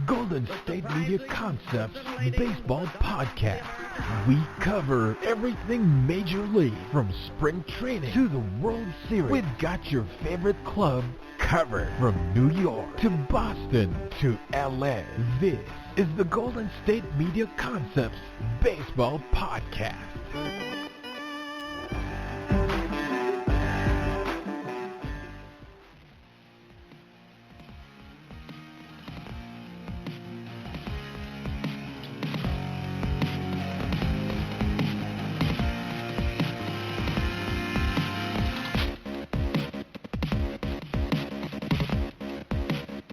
Golden State Media Concepts Baseball Podcast. We cover everything Major League, from spring training to the World Series. We've got your favorite club covered, from New York to Boston to LA. This is the Golden State Media Concepts Baseball Podcast.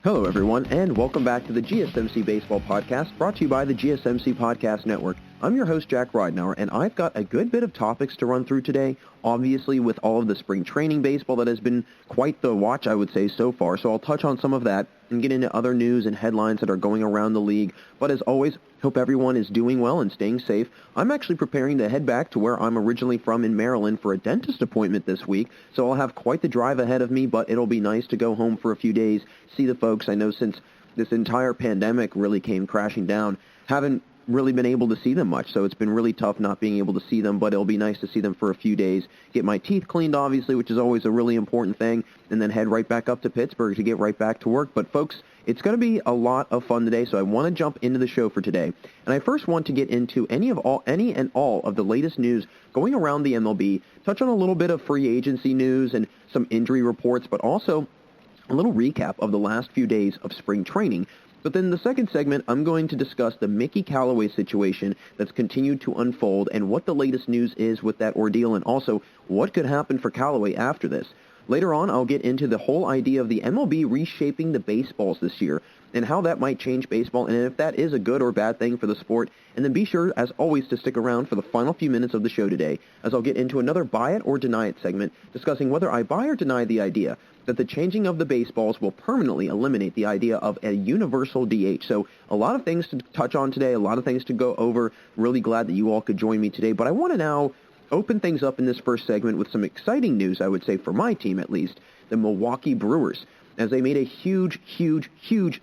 Hello, everyone, and welcome back to the GSMC Baseball Podcast, brought to you by the GSMC Podcast Network. I'm your host, Jack Ridenauer, and I've got a good bit of topics to run through today, obviously with all of the spring training baseball that has been quite the watch, I would say, so far. So I'll touch on some of that and get into other news and headlines that are going around the league. But as always, hope everyone is doing well and staying safe. I'm actually preparing to head back to where I'm originally from in Maryland for a dentist appointment this week, so I'll have quite the drive ahead of me, but it'll be nice to go home for a few days, see the folks. I know since this entire pandemic really came crashing down, haven't really been able to see them much, so it's been really tough not being able to see them, but it'll be nice to see them for a few days, get my teeth cleaned, obviously, which is always a really important thing, and then head right back up to Pittsburgh to get right back to work. But folks, it's going to be a lot of fun today, so I want to jump into the show for today, and I first want to get into any and all of the latest news going around the MLB, touch on a little bit of free agency news and some injury reports, but also a little recap of the last few days of spring training. But then the second segment, I'm going to discuss the Mickey Callaway situation that's continued to unfold and what the latest news is with that ordeal, and also what could happen for Callaway after this. Later on, I'll get into the whole idea of the MLB reshaping the baseballs this year and how that might change baseball, and if that is a good or bad thing for the sport. And then be sure, as always, to stick around for the final few minutes of the show today, as I'll get into another Buy It or Deny It segment, discussing whether I buy or deny the idea that the changing of the baseballs will permanently eliminate the idea of a universal DH. So a lot of things to touch on today, a lot of things to go over. Really glad that you all could join me today. But I want to now open things up in this first segment with some exciting news, I would say, for my team at least, the Milwaukee Brewers, as they made a huge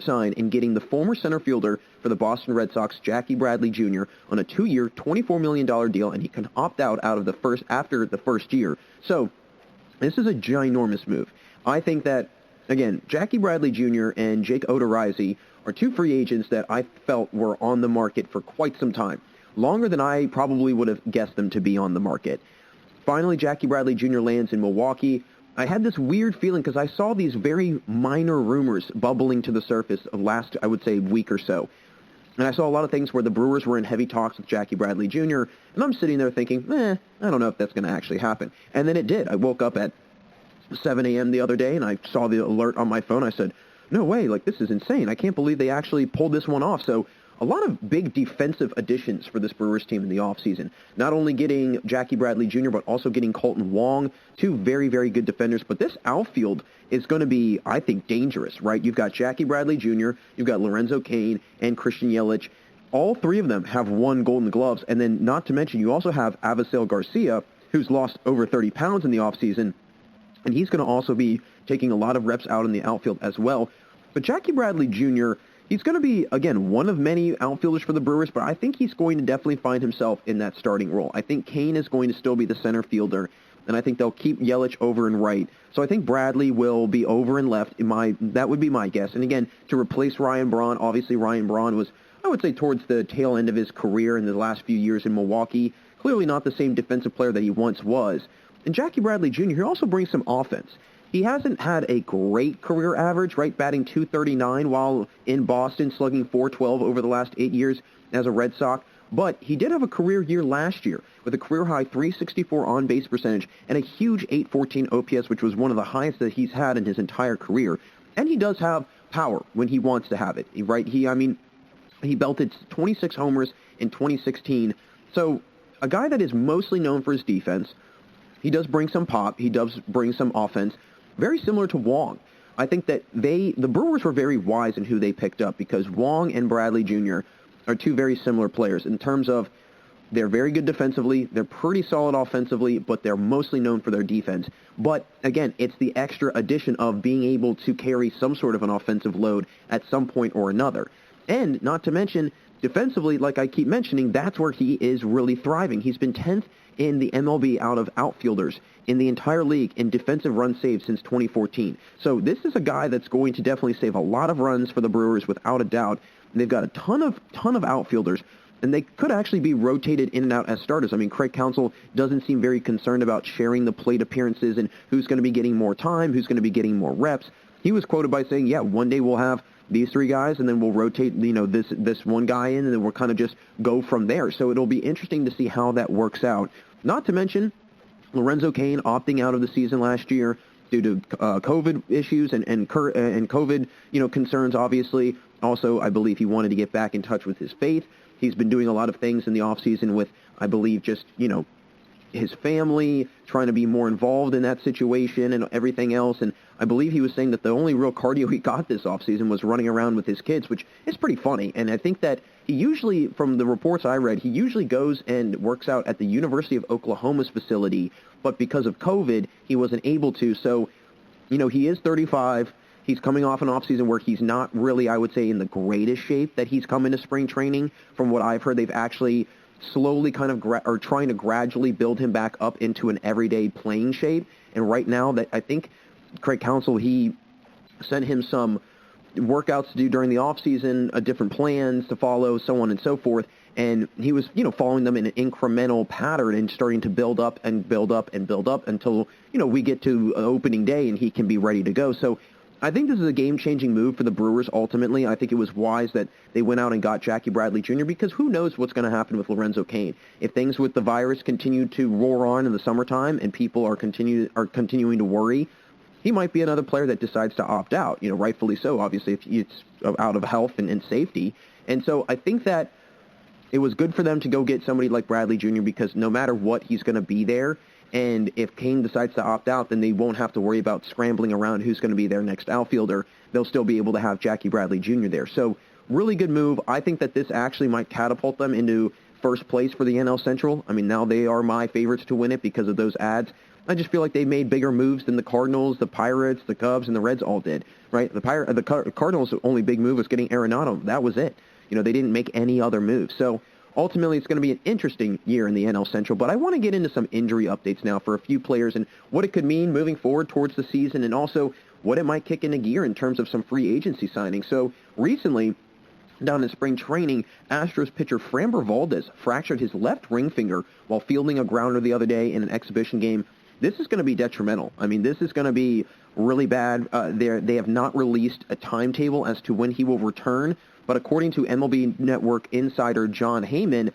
sign in getting the former center fielder for the Boston Red Sox, Jackie Bradley Jr., on a 2-year, $24 million deal, and he can opt out of the after the first year. So this is a ginormous move. I think that, again, Jackie Bradley Jr. and Jake Odorizzi are two free agents that I felt were on the market for quite some time, longer than I probably would have guessed them to be on the market. Finally, Jackie Bradley Jr. lands in Milwaukee. I had this weird feeling because I saw these very minor rumors bubbling to the surface of last, I would say, week or so. And I saw a lot of things where the Brewers were in heavy talks with Jackie Bradley Jr., and I'm sitting there thinking, I don't know if that's going to actually happen. And then it did. I woke up at 7 a.m. the other day, and I saw the alert on my phone. I said, no way, this is insane. I can't believe they actually pulled this one off. So a lot of big defensive additions for this Brewers team in the offseason. Not only getting Jackie Bradley Jr., but also getting Colton Wong, two very, very good defenders. But this outfield is going to be, I think, dangerous, right? You've got Jackie Bradley Jr., you've got Lorenzo Cain, and Christian Yelich. All three of them have won Golden Gloves. And then, not to mention, you also have Avisail Garcia, who's lost over 30 pounds in the offseason, and he's going to also be taking a lot of reps out in the outfield as well. But Jackie Bradley Jr., he's going to be, again, one of many outfielders for the Brewers, but I think he's going to definitely find himself in that starting role. I think Cain is going to still be the center fielder, and I think they'll keep Yelich over and right. So I think Bradley will be over and left. That would be my guess. And again, to replace Ryan Braun, obviously Ryan Braun was, I would say, towards the tail end of his career in the last few years in Milwaukee. Clearly not the same defensive player that he once was. And Jackie Bradley Jr., he also brings some offense. He hasn't had a great career average, right, batting .239 while in Boston, slugging .412 over the last 8 years as a Red Sox. But he did have a career year last year with a career-high .364 on-base percentage and a huge .814 OPS, which was one of the highest that he's had in his entire career. And he does have power when he wants to have it, right? He belted 26 homers in 2016. So a guy that is mostly known for his defense. He does bring some pop. He does bring some offense. Very similar to Wong. I think that the Brewers were very wise in who they picked up because Wong and Bradley Jr. are two very similar players in terms of They're very good defensively. They're pretty solid offensively, but they're mostly known for their defense. But, again, it's the extra addition of being able to carry some sort of an offensive load at some point or another. And, not to mention, defensively, like I keep mentioning, that's where he is really thriving. He's been 10th in the MLB out of outfielders in the entire league in defensive run saves since 2014. So this is a guy that's going to definitely save a lot of runs for the Brewers without a doubt. They've got a ton of outfielders, and they could actually be rotated in and out as starters. I mean, Craig Counsell doesn't seem very concerned about sharing the plate appearances and who's going to be getting more time, who's going to be getting more reps. He was quoted by saying, yeah, one day we'll have these three guys, and then we'll rotate, this one guy in, and then we'll kind of just go from there. So it'll be interesting to see how that works out. Not to mention Lorenzo Cain opting out of the season last year due to COVID issues and COVID, concerns, obviously. Also, I believe he wanted to get back in touch with his faith. He's been doing a lot of things in the offseason with, I believe, just, his family, trying to be more involved in that situation and everything else. And I believe he was saying that the only real cardio he got this offseason was running around with his kids, which is pretty funny. And I think that he usually, from the reports I read, he usually goes and works out at the University of Oklahoma's facility, but because of COVID, he wasn't able to. So, he is 35. He's coming off an offseason where he's not really, I would say, in the greatest shape that he's come into spring training. From what I've heard, they've actually slowly kind of trying to gradually build him back up into an everyday playing shape. And right now, that I think Craig Counsell, he sent him some workouts to do during the offseason, different plans to follow, so on and so forth. And he was, following them in an incremental pattern and starting to build up and build up and build up until, we get to opening day and he can be ready to go. So I think this is a game-changing move for the Brewers ultimately. I think it was wise that they went out and got Jackie Bradley Jr. because who knows what's going to happen with Lorenzo Cain. If things with the virus continue to roar on in the summertime and people are continuing to worry, he might be another player that decides to opt out, rightfully so, obviously, if it's out of health and safety. And so I think that it was good for them to go get somebody like Bradley Jr. because no matter what, he's going to be there. And if Cain decides to opt out, then they won't have to worry about scrambling around who's going to be their next outfielder. They'll still be able to have Jackie Bradley Jr. there. So really good move. I think that this actually might catapult them into first place for the NL Central. I mean, now they are my favorites to win it because of those ads. I just feel like they made bigger moves than the Cardinals, the Pirates, the Cubs, and the Reds all did, right? The Cardinals' only big move was getting Arenado. That was it. They didn't make any other moves. So ultimately, it's going to be an interesting year in the NL Central, but I want to get into some injury updates now for a few players and what it could mean moving forward towards the season and also what it might kick into gear in terms of some free agency signings. So recently, down in spring training, Astros pitcher Fran Bervaldes fractured his left ring finger while fielding a grounder the other day in an exhibition game. This is going to be detrimental. I mean, this is going to be really bad. They have not released a timetable as to when he will return, but according to MLB Network insider John Heyman,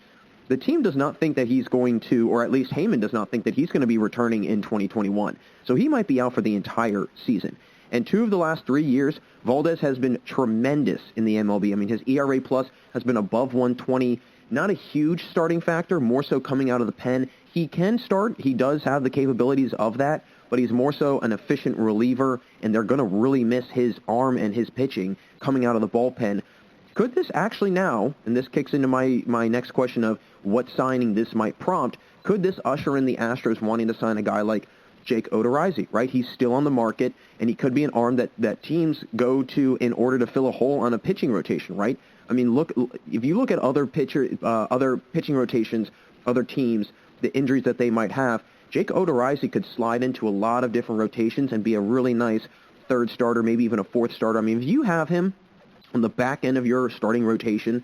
the team does not think that he's going to, or at least Heyman does not think that he's going to be returning in 2021. So he might be out for the entire season. And 2 of the last 3 years, Valdez has been tremendous in the MLB. I mean, his ERA plus has been above 120. Not a huge starting factor, more so coming out of the pen. He can start. He does have the capabilities of that, but he's more so an efficient reliever, and they're going to really miss his arm and his pitching coming out of the bullpen. Could this actually now, and this kicks into my next question of what signing this might prompt, could this usher in the Astros wanting to sign a guy like Jake Odorizzi, right? He's still on the market, and he could be an arm that teams go to in order to fill a hole on a pitching rotation, right? I mean, if you look at other pitching rotations, other teams, the injuries that they might have, Jake Odorizzi could slide into a lot of different rotations and be a really nice third starter, maybe even a fourth starter. I mean, if you have him on the back end of your starting rotation,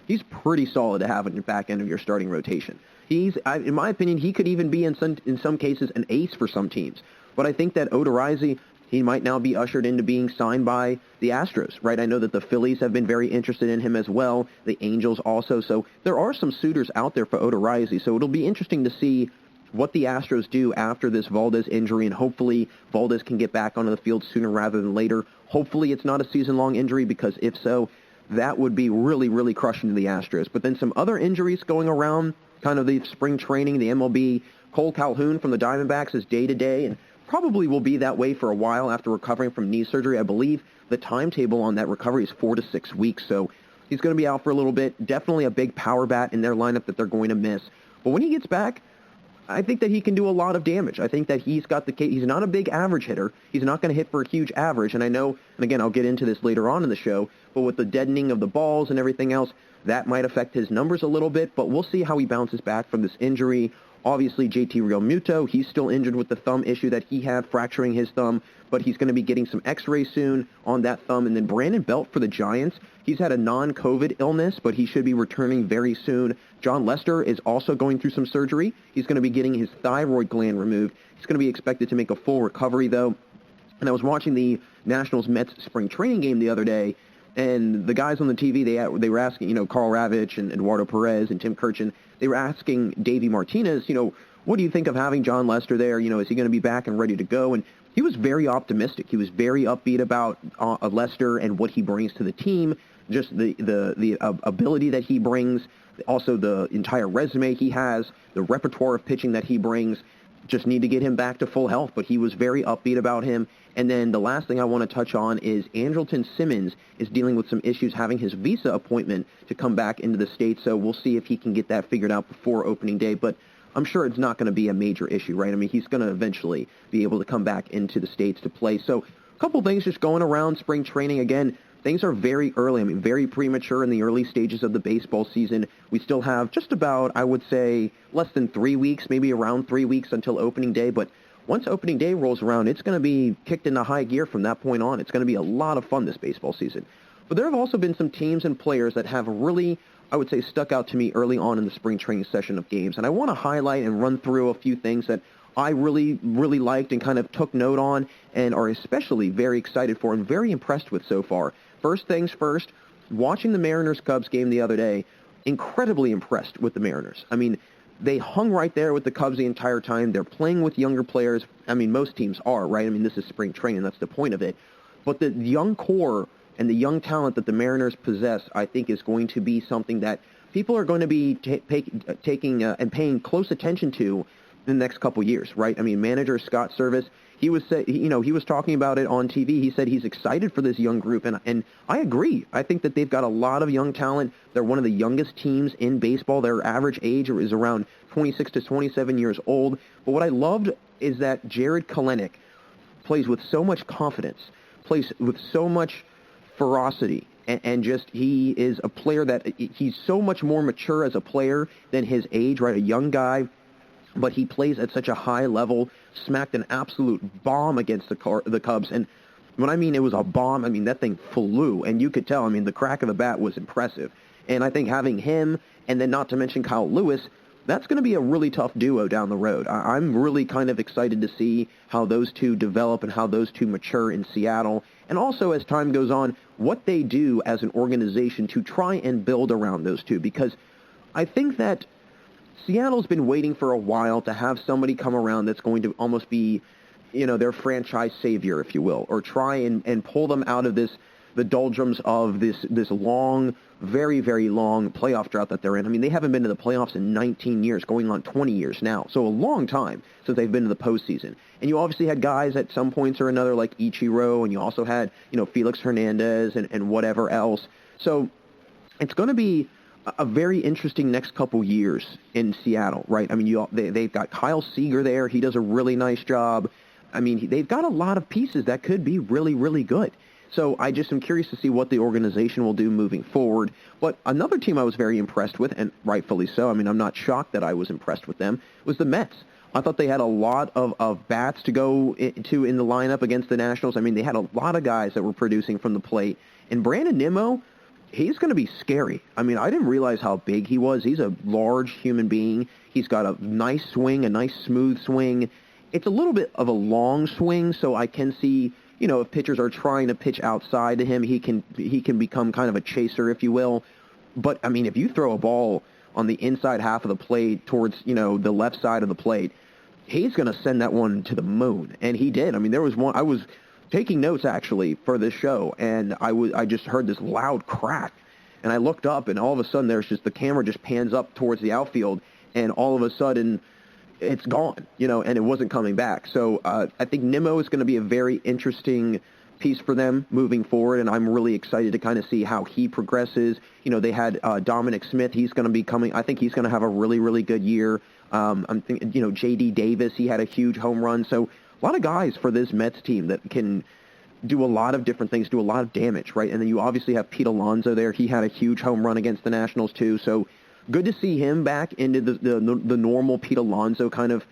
he's pretty solid to have in the back end of your starting rotation. In my opinion, he could even be in some cases an ace for some teams. But I think that Odorizzi, he might now be ushered into being signed by the Astros, right? I know that the Phillies have been very interested in him as well, the Angels also. So there are some suitors out there for Odorizzi. So it'll be interesting to see what the Astros do after this Valdez injury, and hopefully Valdez can get back onto the field sooner rather than later. Hopefully it's not a season-long injury, because if so, that would be really, really crushing to the Astros. But then some other injuries going around, kind of the spring training, the MLB. Cole Calhoun from the Diamondbacks is day-to-day, and probably will be that way for a while after recovering from knee surgery. I believe the timetable on that recovery is 4 to 6 weeks, so He's going to be out for a little bit. Definitely a big power bat in their lineup that they're going to miss. But when he gets back, I think that he can do a lot of damage. I think that he's not a big average hitter. He's not going to hit for a huge average. And I know, and again, I'll get into this later on in the show, but with the deadening of the balls and everything else, that might affect his numbers a little bit, but we'll see how he bounces back from this injury. Obviously, JT Realmuto, he's still injured with the thumb issue that he had, fracturing his thumb, but he's going to be getting some x-rays soon on that thumb. And then Brandon Belt for the Giants, he's had a non-COVID illness, but he should be returning very soon. John Lester is also going through some surgery. He's going to be getting his thyroid gland removed. He's going to be expected to make a full recovery, though. And I was watching the Nationals-Mets spring training game the other day, and the guys on the TV, they were asking, Carl Ravitch and Eduardo Perez and Tim Kirchin, they were asking Davey Martinez, what do you think of having John Lester there? Is he going to be back and ready to go? And he was very optimistic. He was very upbeat about Lester and what he brings to the team, just the ability that he brings, also the entire resume he has, the repertoire of pitching that he brings. Just need to get him back to full health, but he was very upbeat about him. And then the last thing I want to touch on is Angelton Simmons is dealing with some issues having his visa appointment to come back into the States, so we'll see if he can get that figured out before opening day, but I'm sure it's not going to be a major issue, right? I mean, he's going to eventually be able to come back into the States to play. So a couple things just going around spring training. Again, things are very early, very premature in the early stages of the baseball season. We still have just about, I would say, less than 3 weeks, maybe around 3 weeks until opening day, but once opening day rolls around, it's going to be kicked into high gear from that point on. It's going to be a lot of fun this baseball season. But there have also been some teams and players that have really, I would say, stuck out to me early on in the spring training session of games. And I want to highlight and run through a few things that I really, really liked and kind of took note on and are especially very excited for and very impressed with so far. First things first, watching the Mariners-Cubs game the other day, incredibly impressed with the Mariners. I mean, they hung right there with the Cubs the entire time. They're playing with younger players. I mean, most teams are, right? I mean, this is spring training. That's the point of it. But the young core and the young talent that the Mariners possess, I think, is going to be something that people are going to be taking and paying close attention to in the next couple years, right? I mean, manager Scott Service, he was talking about it on TV. He said he's excited for this young group, and I agree. I think that they've got a lot of young talent. They're one of the youngest teams in baseball. Their average age is around 26 to 27 years old. But what I loved is that Jared Kelenic plays with so much confidence, plays with so much ferocity, and just he is a player that he's so much more mature as a player than his age, right? A young guy, but he plays at such a high level, smacked an absolute bomb against the Cubs. And when I mean it was a bomb, I mean that thing flew, and you could tell, I mean, the crack of the bat was impressive. And I think having him, and then not to mention Kyle Lewis, that's going to be a really tough duo down the road. I'm really kind of excited to see how those two develop and how those two mature in Seattle. And also, as time goes on, what they do as an organization to try and build around those two. Because I think that Seattle's been waiting for a while to have somebody come around that's going to almost be, their franchise savior, if you will, or try and pull them out of the doldrums of this long, very, very long playoff drought that they're in. I mean, they haven't been to the playoffs in 19 years, going on 20 years now. So a long time since they've been to the postseason. And you obviously had guys at some points or another like Ichiro, and you also had, Felix Hernandez and whatever else. So it's going to be a very interesting next couple years in Seattle, right? I mean, they've got Kyle Seager there. He does a really nice job. I mean, they've got a lot of pieces that could be really, really good. So I just am curious to see what the organization will do moving forward. But another team I was very impressed with, and rightfully so, I mean, I'm not shocked that I was impressed with them, was the Mets. I thought they had a lot of bats to go into in the lineup against the Nationals. I mean, they had a lot of guys that were producing from the plate. And Brandon Nimmo, he's going to be scary. I mean, I didn't realize how big he was. He's a large human being. He's got a nice swing, a nice smooth swing. It's a little bit of a long swing, so I can see, if pitchers are trying to pitch outside to him, he can become kind of a chaser, if you will. But, I mean, if you throw a ball on the inside half of the plate towards, the left side of the plate, he's going to send that one to the moon. And he did. I mean, there was one, I was taking notes, actually, for this show, and I just heard this loud crack. And I looked up, and all of a sudden, the camera just pans up towards the outfield, and all of a sudden, it's gone, and it wasn't coming back. So I think Nimmo is going to be a very interesting piece for them moving forward, and I'm really excited to kind of see how he progresses. They had Dominic Smith. He's going to be coming. I think he's going to have a really, really good year. I'm thinking, J.D. Davis, he had a huge home run. So a lot of guys for this Mets team that can do a lot of different things, do a lot of damage, right? And then you obviously have Pete Alonso there. He had a huge home run against the Nationals too. So good to see him back into the normal Pete Alonso kind of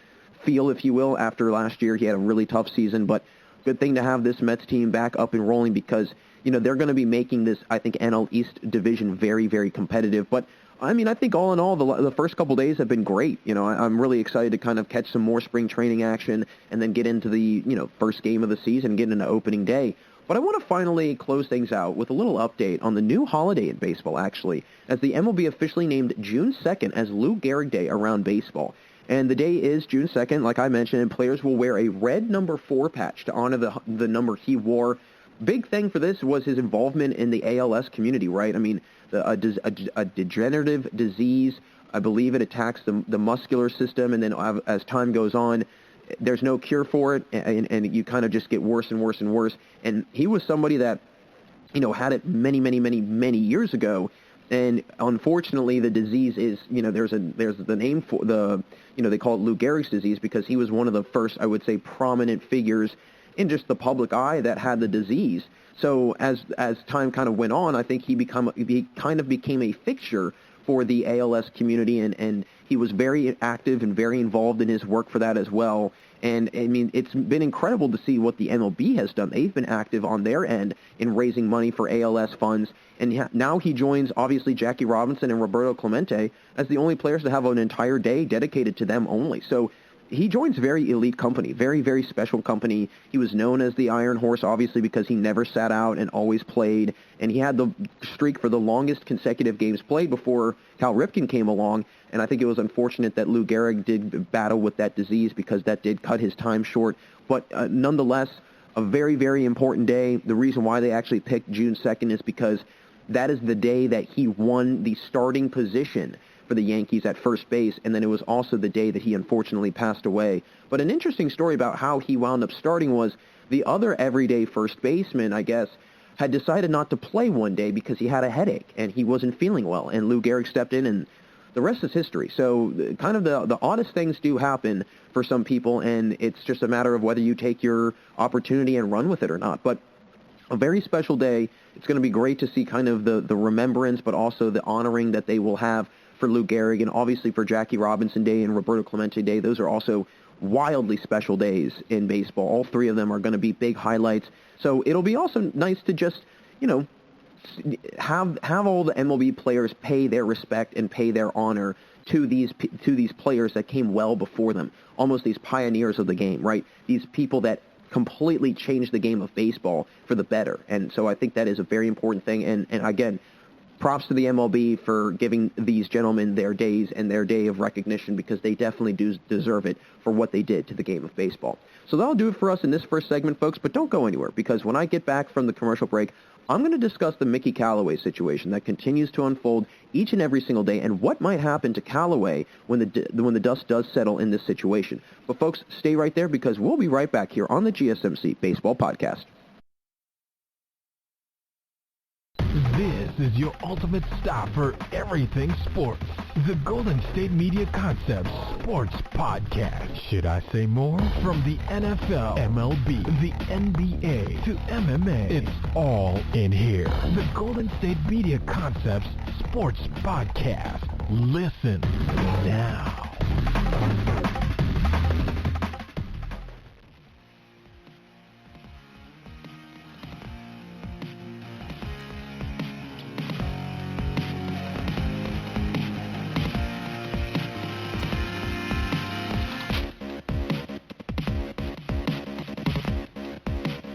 feel, if you will, after last year. He had a really tough season, but good thing to have this Mets team back up and rolling because, they're going to be making this, I think, NL East division very, very competitive. But, I think all in all, the first couple days have been great. I'm really excited to kind of catch some more spring training action and then get into the, first game of the season, get into opening day. But I want to finally close things out with a little update on the new holiday in baseball, actually, as the MLB officially named June 2nd as Lou Gehrig Day around baseball. And the day is June 2nd, like I mentioned, and players will wear a red number 4 patch to honor the number he wore. Big thing for this was his involvement in the ALS community, right? A degenerative disease, I believe it attacks the muscular system, and then as time goes on, there's no cure for it, and you kind of just get worse and worse and worse. And he was somebody that, had it many, many, many, many years ago. And unfortunately, the disease is, there's the name for they call it Lou Gehrig's disease because he was one of the first, I would say, prominent figures in just the public eye that had the disease. So as time kind of went on, I think he kind of became a fixture for the ALS community, and he was very active and very involved in his work for that as well. And, it's been incredible to see what the MLB has done. They've been active on their end in raising money for ALS funds. And now he joins, obviously, Jackie Robinson and Roberto Clemente as the only players to have an entire day dedicated to them only. So he joins very elite company, very, very special company. He was known as the Iron Horse, obviously, because he never sat out and always played. And he had the streak for the longest consecutive games played before Cal Ripken came along. And I think it was unfortunate that Lou Gehrig did battle with that disease because that did cut his time short. But nonetheless, a very, very important day. The reason why they actually picked June 2nd is because that is the day that he won the starting position for the Yankees at first base, and then it was also the day that he unfortunately passed away. But an interesting story about how he wound up starting was the other everyday first baseman, I guess, had decided not to play one day because he had a headache and he wasn't feeling well, and Lou Gehrig stepped in, and the rest is history. So kind of the oddest things do happen for some people, and it's just a matter of whether you take your opportunity and run with it or not. But a very special day. It's going to be great to see kind of the remembrance, but also the honoring that they will have for Lou Gehrig, and obviously for Jackie Robinson Day and Roberto Clemente Day. Those are also wildly special days in baseball. All three of them are going to be big highlights. So it'll be also nice to just, have all the MLB players pay their respect and pay their honor to these players that came well before them, almost these pioneers of the game, right? These people that completely changed the game of baseball for the better. And so I think that is a very important thing. And again, props to the MLB for giving these gentlemen their days and their day of recognition, because they definitely do deserve it for what they did to the game of baseball. So that'll do it for us in this first segment, folks, but don't go anywhere, because when I get back from the commercial break, I'm going to discuss the Mickey Callaway situation that continues to unfold each and every single day, and what might happen to Callaway when the dust does settle in this situation. But folks, stay right there, because we'll be right back here on the GSMC Baseball Podcast. This is your ultimate stop for everything sports. The Golden State Media Concepts Sports Podcast. Should I say more? From the NFL, MLB, the NBA, to MMA, it's all in here. The Golden State Media Concepts Sports Podcast. Listen now.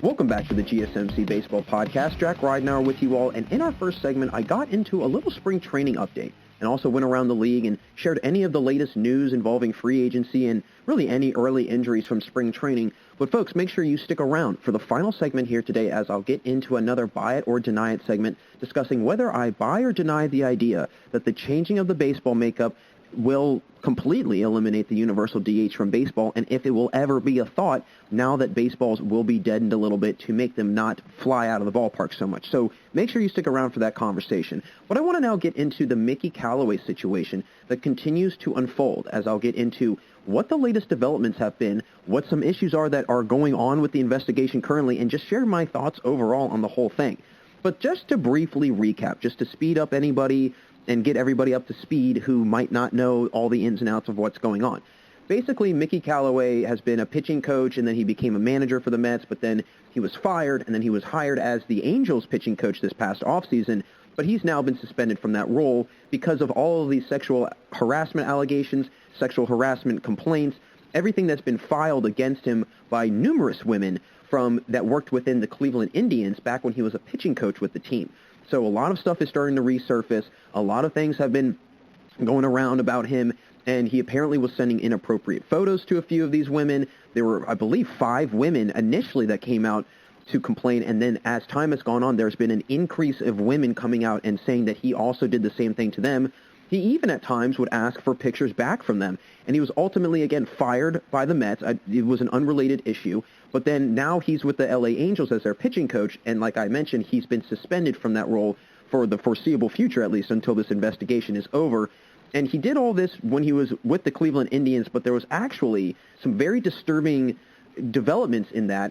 Welcome back to the GSMC Baseball Podcast. Jack Ridenour with you all, and in our first segment, I got into a little spring training update and also went around the league and shared any of the latest news involving free agency and really any early injuries from spring training. But folks, make sure you stick around for the final segment here today, as I'll get into another buy it or deny it segment discussing whether I buy or deny the idea that the changing of the baseball makeup will completely eliminate the universal DH from baseball, and if it will ever be a thought now that baseballs will be deadened a little bit to make them not fly out of the ballpark so much. So make sure you stick around for that conversation. But I want to now get into the Mickey Callaway situation that continues to unfold, as I'll get into what the latest developments have been, what some issues are that are going on with the investigation currently, and just share my thoughts overall on the whole thing. But just to briefly recap, just to speed up anybody and get everybody up to speed who might not know all the ins and outs of what's going on. Basically, Mickey Callaway has been a pitching coach, and then he became a manager for the Mets, but then he was fired, and then he was hired as the Angels pitching coach this past offseason, but he's now been suspended from that role because of all of these sexual harassment allegations, sexual harassment complaints, everything that's been filed against him by numerous women that worked within the Cleveland Indians back when he was a pitching coach with the team. So a lot of stuff is starting to resurface. A lot of things have been going around about him, and he apparently was sending inappropriate photos to a few of these women. There were, I believe, 5 women initially that came out to complain, and then as time has gone on, there's been an increase of women coming out and saying that he also did the same thing to them. He even at times would ask for pictures back from them, and he was ultimately, again, fired by the Mets. It was an unrelated issue, but then now he's with the LA Angels as their pitching coach, and like I mentioned, he's been suspended from that role for the foreseeable future, at least until this investigation is over. And he did all this when he was with the Cleveland Indians, but there was actually some very disturbing developments in that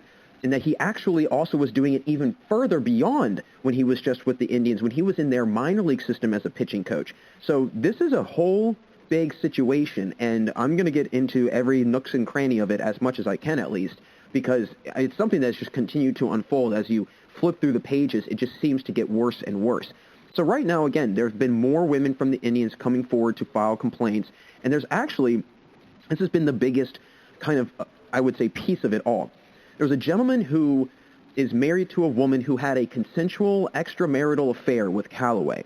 he actually also was doing it even further beyond when he was just with the Indians, when he was in their minor league system as a pitching coach. So this is a whole big situation, and I'm going to get into every nooks and cranny of it as much as I can, at least, because it's something that's just continued to unfold. As you flip through the pages, it just seems to get worse and worse. So right now, again, there have been more women from the Indians coming forward to file complaints, and this has been the biggest kind of, I would say, piece of it all. There's a gentleman who is married to a woman who had a consensual extramarital affair with Callaway.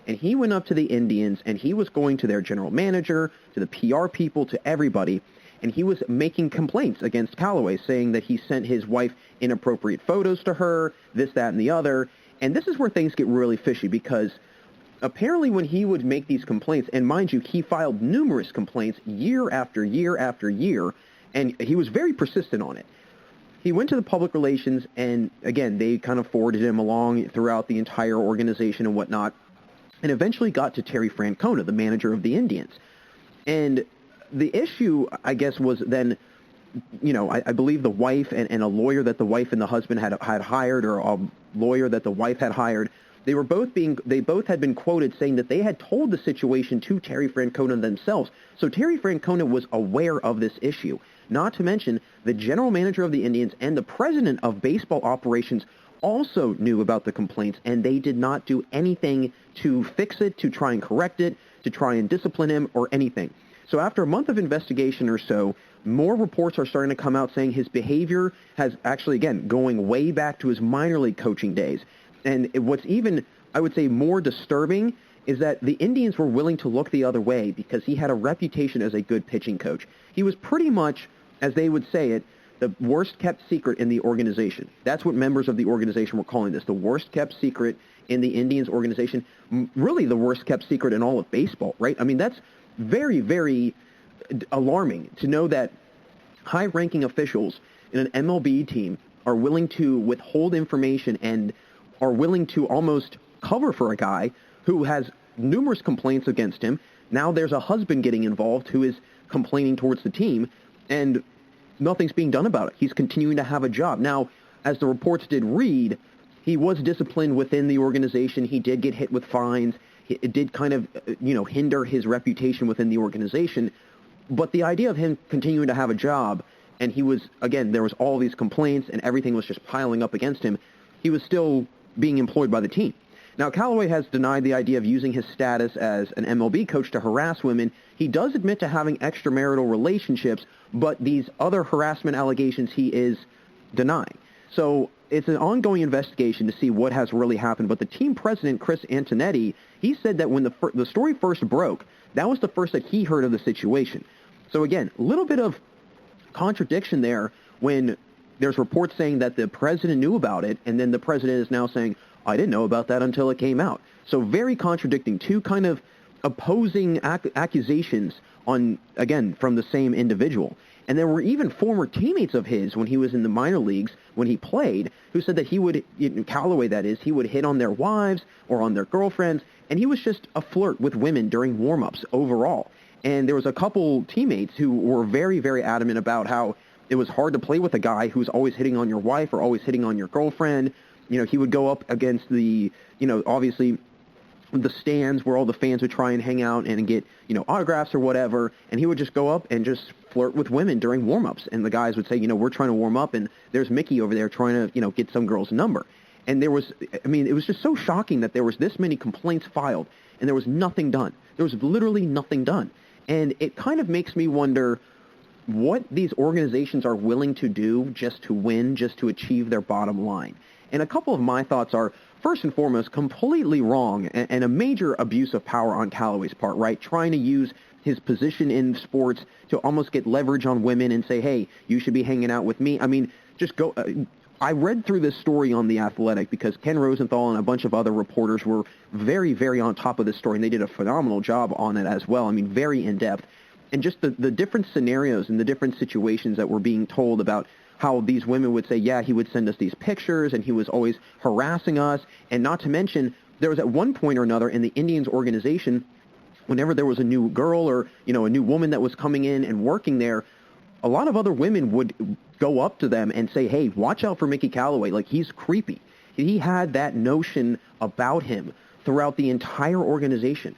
And he went up to the Indians, and he was going to their general manager, to the PR people, to everybody, and he was making complaints against Callaway, saying that he sent his wife inappropriate photos to her, this, that, and the other. And this is where things get really fishy, because apparently when he would make these complaints, and mind you, he filed numerous complaints year after year after year, and he was very persistent on it. He went to the public relations, and again, they kind of forwarded him along throughout the entire organization and whatnot, and eventually got to Terry Francona, the manager of the Indians. And the issue, I guess, was then, I believe the wife and a lawyer that the wife and the husband had hired, or a lawyer that the wife had hired, they both had been quoted saying that they had told the situation to Terry Francona themselves. So Terry Francona was aware of this issue. Not to mention, the general manager of the Indians and the president of baseball operations also knew about the complaints, and they did not do anything to fix it, to try and correct it, to try and discipline him, or anything. So after a month of investigation or so, more reports are starting to come out saying his behavior has actually, again, going way back to his minor league coaching days. And what's even, I would say, more disturbing is that the Indians were willing to look the other way because he had a reputation as a good pitching coach. He was pretty much, as they would say it, the worst-kept secret in the organization. That's what members of the organization were calling this, the worst-kept secret in the Indians organization, really the worst-kept secret in all of baseball, right? I mean, that's very, very alarming to know that high-ranking officials in an MLB team are willing to withhold information and are willing to almost cover for a guy who has numerous complaints against him. Now there's a husband getting involved who is complaining towards the team, and nothing's being done about it. He's continuing to have a job. Now, as the reports did read, he was disciplined within the organization. He did get hit with fines. It did kind of, hinder his reputation within the organization. But the idea of him continuing to have a job, and he was, again, there was all these complaints and everything was just piling up against him, he was still being employed by the team. Now, Callaway has denied the idea of using his status as an MLB coach to harass women. He does admit to having extramarital relationships, but these other harassment allegations he is denying. So it's an ongoing investigation to see what has really happened. But the team president, Chris Antonetti, he said that when the story first broke, that was the first that he heard of the situation. So again, a little bit of contradiction there when there's reports saying that the president knew about it, and then the president is now saying, I didn't know about that until it came out. So very contradicting. Two kind of opposing accusations on, again, from the same individual. And there were even former teammates of his when he was in the minor leagues, when he played, who said that he would, Callaway that is, he would hit on their wives or on their girlfriends, and he was just a flirt with women during warm-ups overall. And there was a couple teammates who were very, very adamant about how it was hard to play with a guy who's always hitting on your wife or always hitting on your girlfriend. He would go up against the, obviously the stands where all the fans would try and hang out and get, autographs or whatever, and he would just go up and just flirt with women during warm-ups. And the guys would say, we're trying to warm up, and there's Mickey over there trying to, get some girl's number. And it was just so shocking that there was this many complaints filed, and there was nothing done. There was literally nothing done. And it kind of makes me wonder what these organizations are willing to do just to win, just to achieve their bottom line. And a couple of my thoughts are, first and foremost, completely wrong and a major abuse of power on Callaway's part, right? Trying to use his position in sports to almost get leverage on women and say, hey, you should be hanging out with me. I mean, just go... I read through this story on The Athletic because Ken Rosenthal and a bunch of other reporters were very, very on top of this story, and they did a phenomenal job on it as well. I mean, very in-depth. And just the different scenarios and the different situations that were being told about how these women would say, yeah, he would send us these pictures, and he was always harassing us. And not to mention, there was at one point or another in the Indians organization, whenever there was a new girl or, a new woman that was coming in and working there, a lot of other women would go up to them and say, hey, watch out for Mickey Callaway. Like, he's creepy. He had that notion about him throughout the entire organization.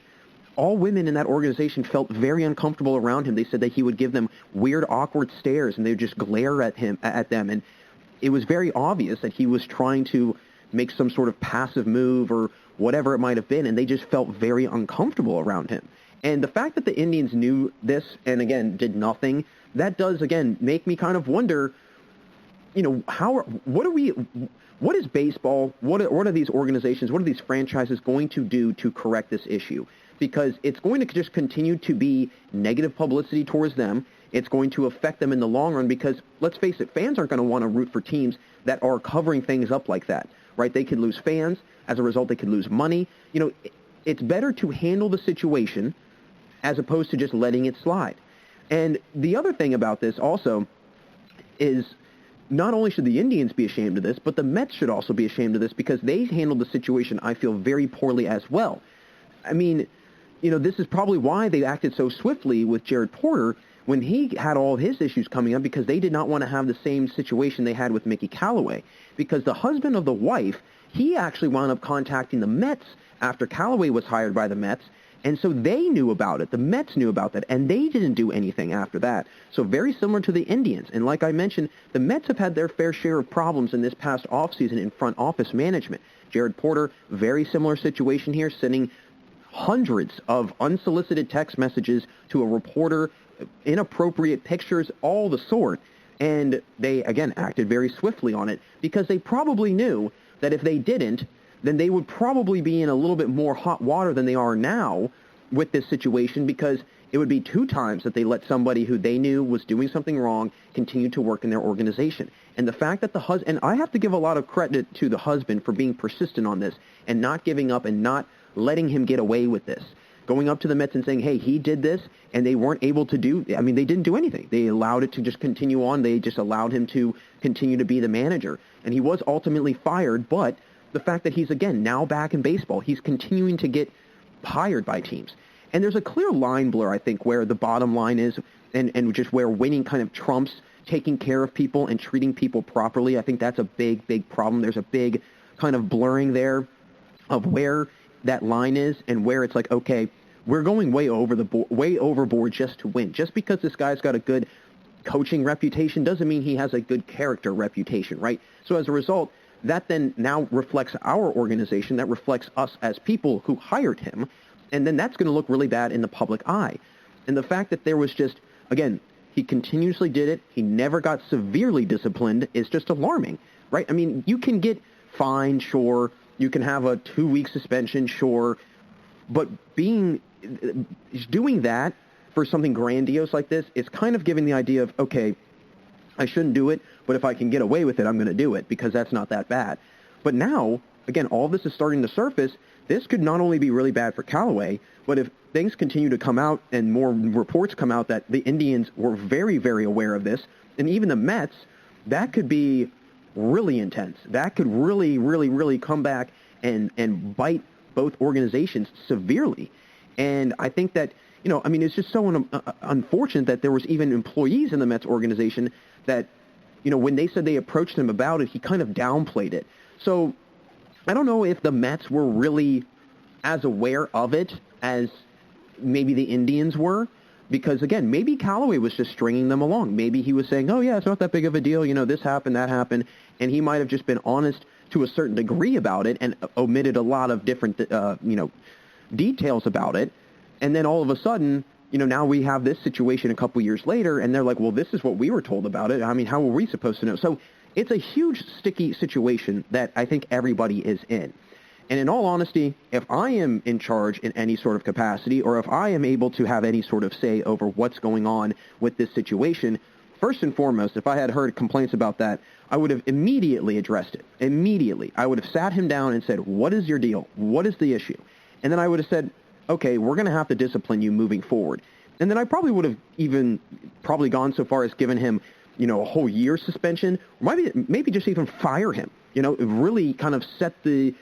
All women in that organization felt very uncomfortable around him. They said that he would give them weird, awkward stares, and they would just glare at them. And it was very obvious that he was trying to make some sort of passive move or whatever it might have been, and they just felt very uncomfortable around him. And the fact that the Indians knew this and, again, did nothing, that does, again, make me kind of wonder, what is baseball, what are these organizations, what are these franchises going to do to correct this issue? Because it's going to just continue to be negative publicity towards them. It's going to affect them in the long run because, let's face it, fans aren't going to want to root for teams that are covering things up like that, right? They could lose fans. As a result, they could lose money. It's better to handle the situation as opposed to just letting it slide. And the other thing about this also is not only should the Indians be ashamed of this, but the Mets should also be ashamed of this because they handled the situation, I feel, very poorly as well. I mean, this is probably why they acted so swiftly with Jared Porter when he had all of his issues coming up, because they did not want to have the same situation they had with Mickey Callaway. Because the husband of the wife, he actually wound up contacting the Mets after Callaway was hired by the Mets, and so they knew about it. The Mets knew about that, and they didn't do anything after that. So very similar to the Indians. And like I mentioned, the Mets have had their fair share of problems in this past offseason in front office management. Jared Porter, very similar situation here, sending hundreds of unsolicited text messages to a reporter, inappropriate pictures, all the sort. And they, again, acted very swiftly on it because they probably knew that if they didn't, then they would probably be in a little bit more hot water than they are now with this situation, because it would be 2 times that they let somebody who they knew was doing something wrong continue to work in their organization. And the fact that the husband, and I have to give a lot of credit to the husband for being persistent on this and not giving up and not letting him get away with this. Going up to the Mets and saying, hey, he did this, and they weren't able to they didn't do anything. They allowed it to just continue on. They just allowed him to continue to be the manager. And he was ultimately fired, but the fact that he's, again, now back in baseball, he's continuing to get hired by teams. And there's a clear line blur, I think, where the bottom line is and just where winning kind of trumps taking care of people and treating people properly. I think that's a big, big problem. There's a big kind of blurring there of where that line is and where it's like, okay, we're going way overboard just to win. Just because this guy's got a good coaching reputation doesn't mean he has a good character reputation, right? So as a result, that then now reflects our organization, that reflects us as people who hired him, and then that's going to look really bad in the public eye. And the fact that there was just, again, he continuously did it, he never got severely disciplined, is just alarming, right? I mean, you can get fined, sure, you can have a 2-week suspension, sure, but doing that for something grandiose like this is kind of giving the idea of, okay, I shouldn't do it, but if I can get away with it, I'm going to do it because that's not that bad. But now, again, all of this is starting to surface. This could not only be really bad for Callaway, but if things continue to come out and more reports come out that the Indians were very, very aware of this, and even the Mets, that could be really intense. That could really, really, really come back and bite both organizations severely. And I think that, it's just so unfortunate that there was even employees in the Mets organization that, when they said they approached him about it, he kind of downplayed it. So I don't know if the Mets were really as aware of it as maybe the Indians were, because, again, maybe Callaway was just stringing them along. Maybe he was saying, oh, yeah, it's not that big of a deal. This happened, that happened. And he might have just been honest to a certain degree about it and omitted a lot of different, details about it. And then all of a sudden, now we have this situation a couple years later, and they're like, well, this is what we were told about it. I mean, how were we supposed to know? So it's a huge, sticky situation that I think everybody is in. And in all honesty, if I am in charge in any sort of capacity, or if I am able to have any sort of say over what's going on with this situation, first and foremost, if I had heard complaints about that, I would have immediately addressed it. Immediately. I would have sat him down and said, what is your deal? What is the issue? And then I would have said, okay, we're going to have to discipline you moving forward. And then I probably would have even probably gone so far as given him, a whole year suspension, maybe just even fire him, really kind of set the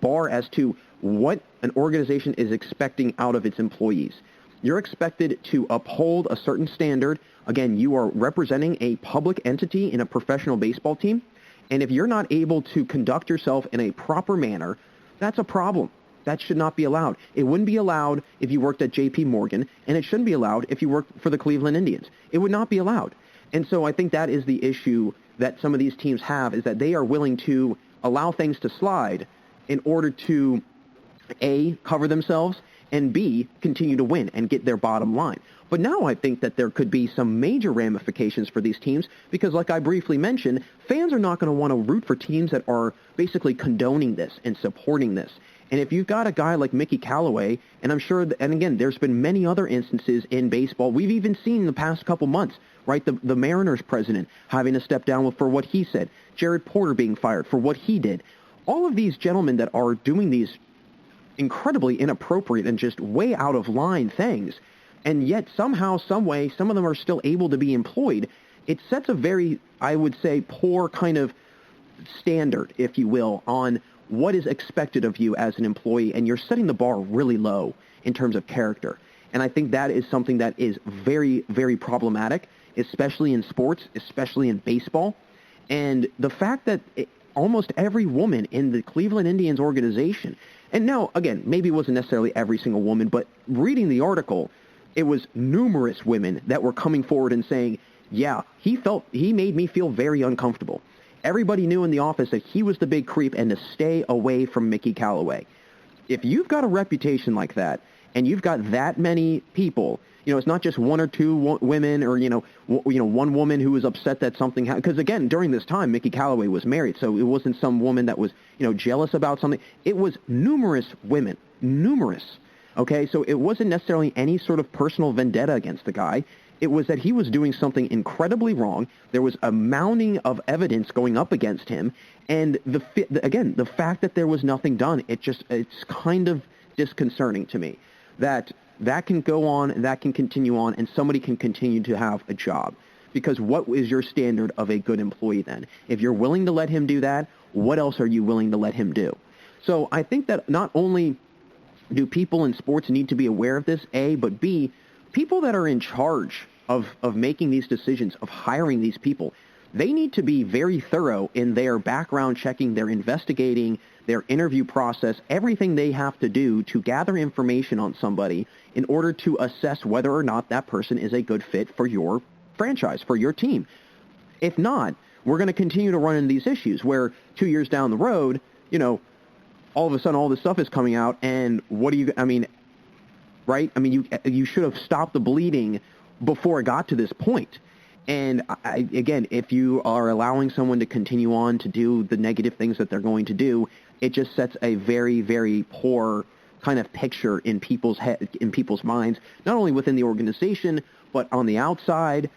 bar as to what an organization is expecting out of its employees. You're expected to uphold a certain standard. Again, you are representing a public entity in a professional baseball team, and if you're not able to conduct yourself in a proper manner, that's a problem. That should not be allowed. It wouldn't be allowed if you worked at J.P. Morgan, and it shouldn't be allowed if you worked for the Cleveland Indians. It would not be allowed. And so I think that is the issue that some of these teams have, is that they are willing to allow things to slide in order to, A, cover themselves, and B, continue to win and get their bottom line. But now I think that there could be some major ramifications for these teams because, like I briefly mentioned, fans are not going to want to root for teams that are basically condoning this and supporting this. And if you've got a guy like Mickey Callaway, and I'm sure, and again, there's been many other instances in baseball. We've even seen in the past couple months, right, the Mariners president having to step down for what he said, Jared Porter being fired for what he did. All of these gentlemen that are doing these incredibly inappropriate and just way out of line things, and yet somehow, some way, some of them are still able to be employed. It sets a very, I would say, poor kind of standard, if you will, on what is expected of you as an employee, and you're setting the bar really low in terms of character. And I think that is something that is very, very problematic, especially in sports, especially in baseball. And the fact that almost every woman in the Cleveland Indians organization, and now, again, maybe it wasn't necessarily every single woman, but reading the article, it was numerous women that were coming forward and saying, yeah, he made me feel very uncomfortable. Everybody knew in the office that he was the big creep and to stay away from Mickey Callaway. If you've got a reputation like that and you've got that many people, it's not just one or two women or, one woman who was upset that something happened. Because, again, during this time, Mickey Callaway was married, so it wasn't some woman that was, jealous about something. It was numerous women, numerous. Okay, so it wasn't necessarily any sort of personal vendetta against the guy. It was that he was doing something incredibly wrong. There was a mounting of evidence going up against him. And, the fact that there was nothing done, it's kind of disconcerting to me that can go on and that can continue on and somebody can continue to have a job. Because what is your standard of a good employee then? If you're willing to let him do that, what else are you willing to let him do? So I think that not only do people in sports need to be aware of this, A, but B, people that are in charge of making these decisions, of hiring these people, they need to be very thorough in their background checking, their investigating, their interview process, everything they have to do to gather information on somebody in order to assess whether or not that person is a good fit for your franchise, for your team. If not, we're going to continue to run into these issues where 2 years down the road, all of a sudden all this stuff is coming out, and right? I mean, you should have stopped the bleeding before it got to this point. And again, if you are allowing someone to continue on to do the negative things that they're going to do, it just sets a very, very poor kind of picture in people's minds, not only within the organization, but on the outside,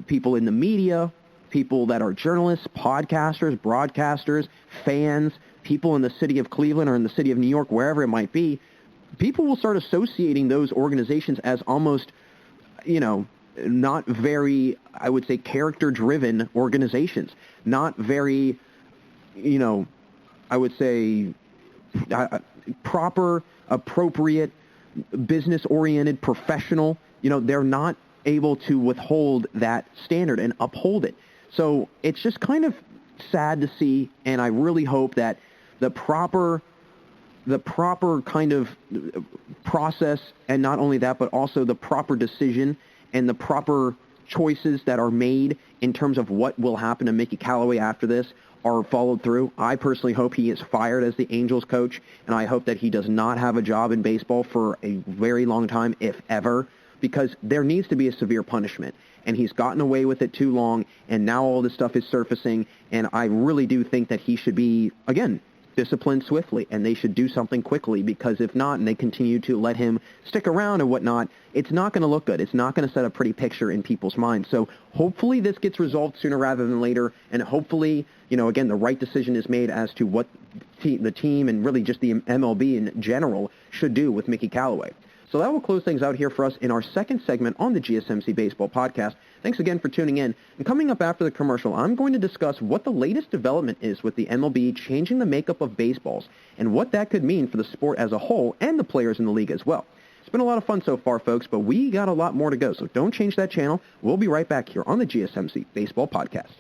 people in the media, people that are journalists, podcasters, broadcasters, fans, people in the city of Cleveland or in the city of New York, wherever it might be. people will start associating those organizations as almost, not very, I would say, character-driven organizations, not very, I would say, proper, appropriate, business-oriented, professional. They're not able to withhold that standard and uphold it. So it's just kind of sad to see, and I really hope that the proper kind of process, and not only that, but also the proper decision and the proper choices that are made in terms of what will happen to Mickey Callaway after this are followed through. I personally hope he is fired as the Angels coach, and I hope that he does not have a job in baseball for a very long time, if ever, because there needs to be a severe punishment. And he's gotten away with it too long, and now all this stuff is surfacing, and I really do think that he should be, again, disciplined swiftly, and they should do something quickly, because if not, and they continue to let him stick around and whatnot, it's not going to look good. It's not going to set a pretty picture in people's minds. So hopefully this gets resolved sooner rather than later, and hopefully, again, the right decision is made as to what the team and really just the MLB in general should do with Mickey Callaway. So that will close things out here for us in our second segment on the GSMC Baseball Podcast. Thanks again for tuning in. And coming up after the commercial, I'm going to discuss what the latest development is with the MLB changing the makeup of baseballs and what that could mean for the sport as a whole and the players in the league as well. It's been a lot of fun so far, folks, but we got a lot more to go, so don't change that channel. We'll be right back here on the GSMC Baseball Podcast.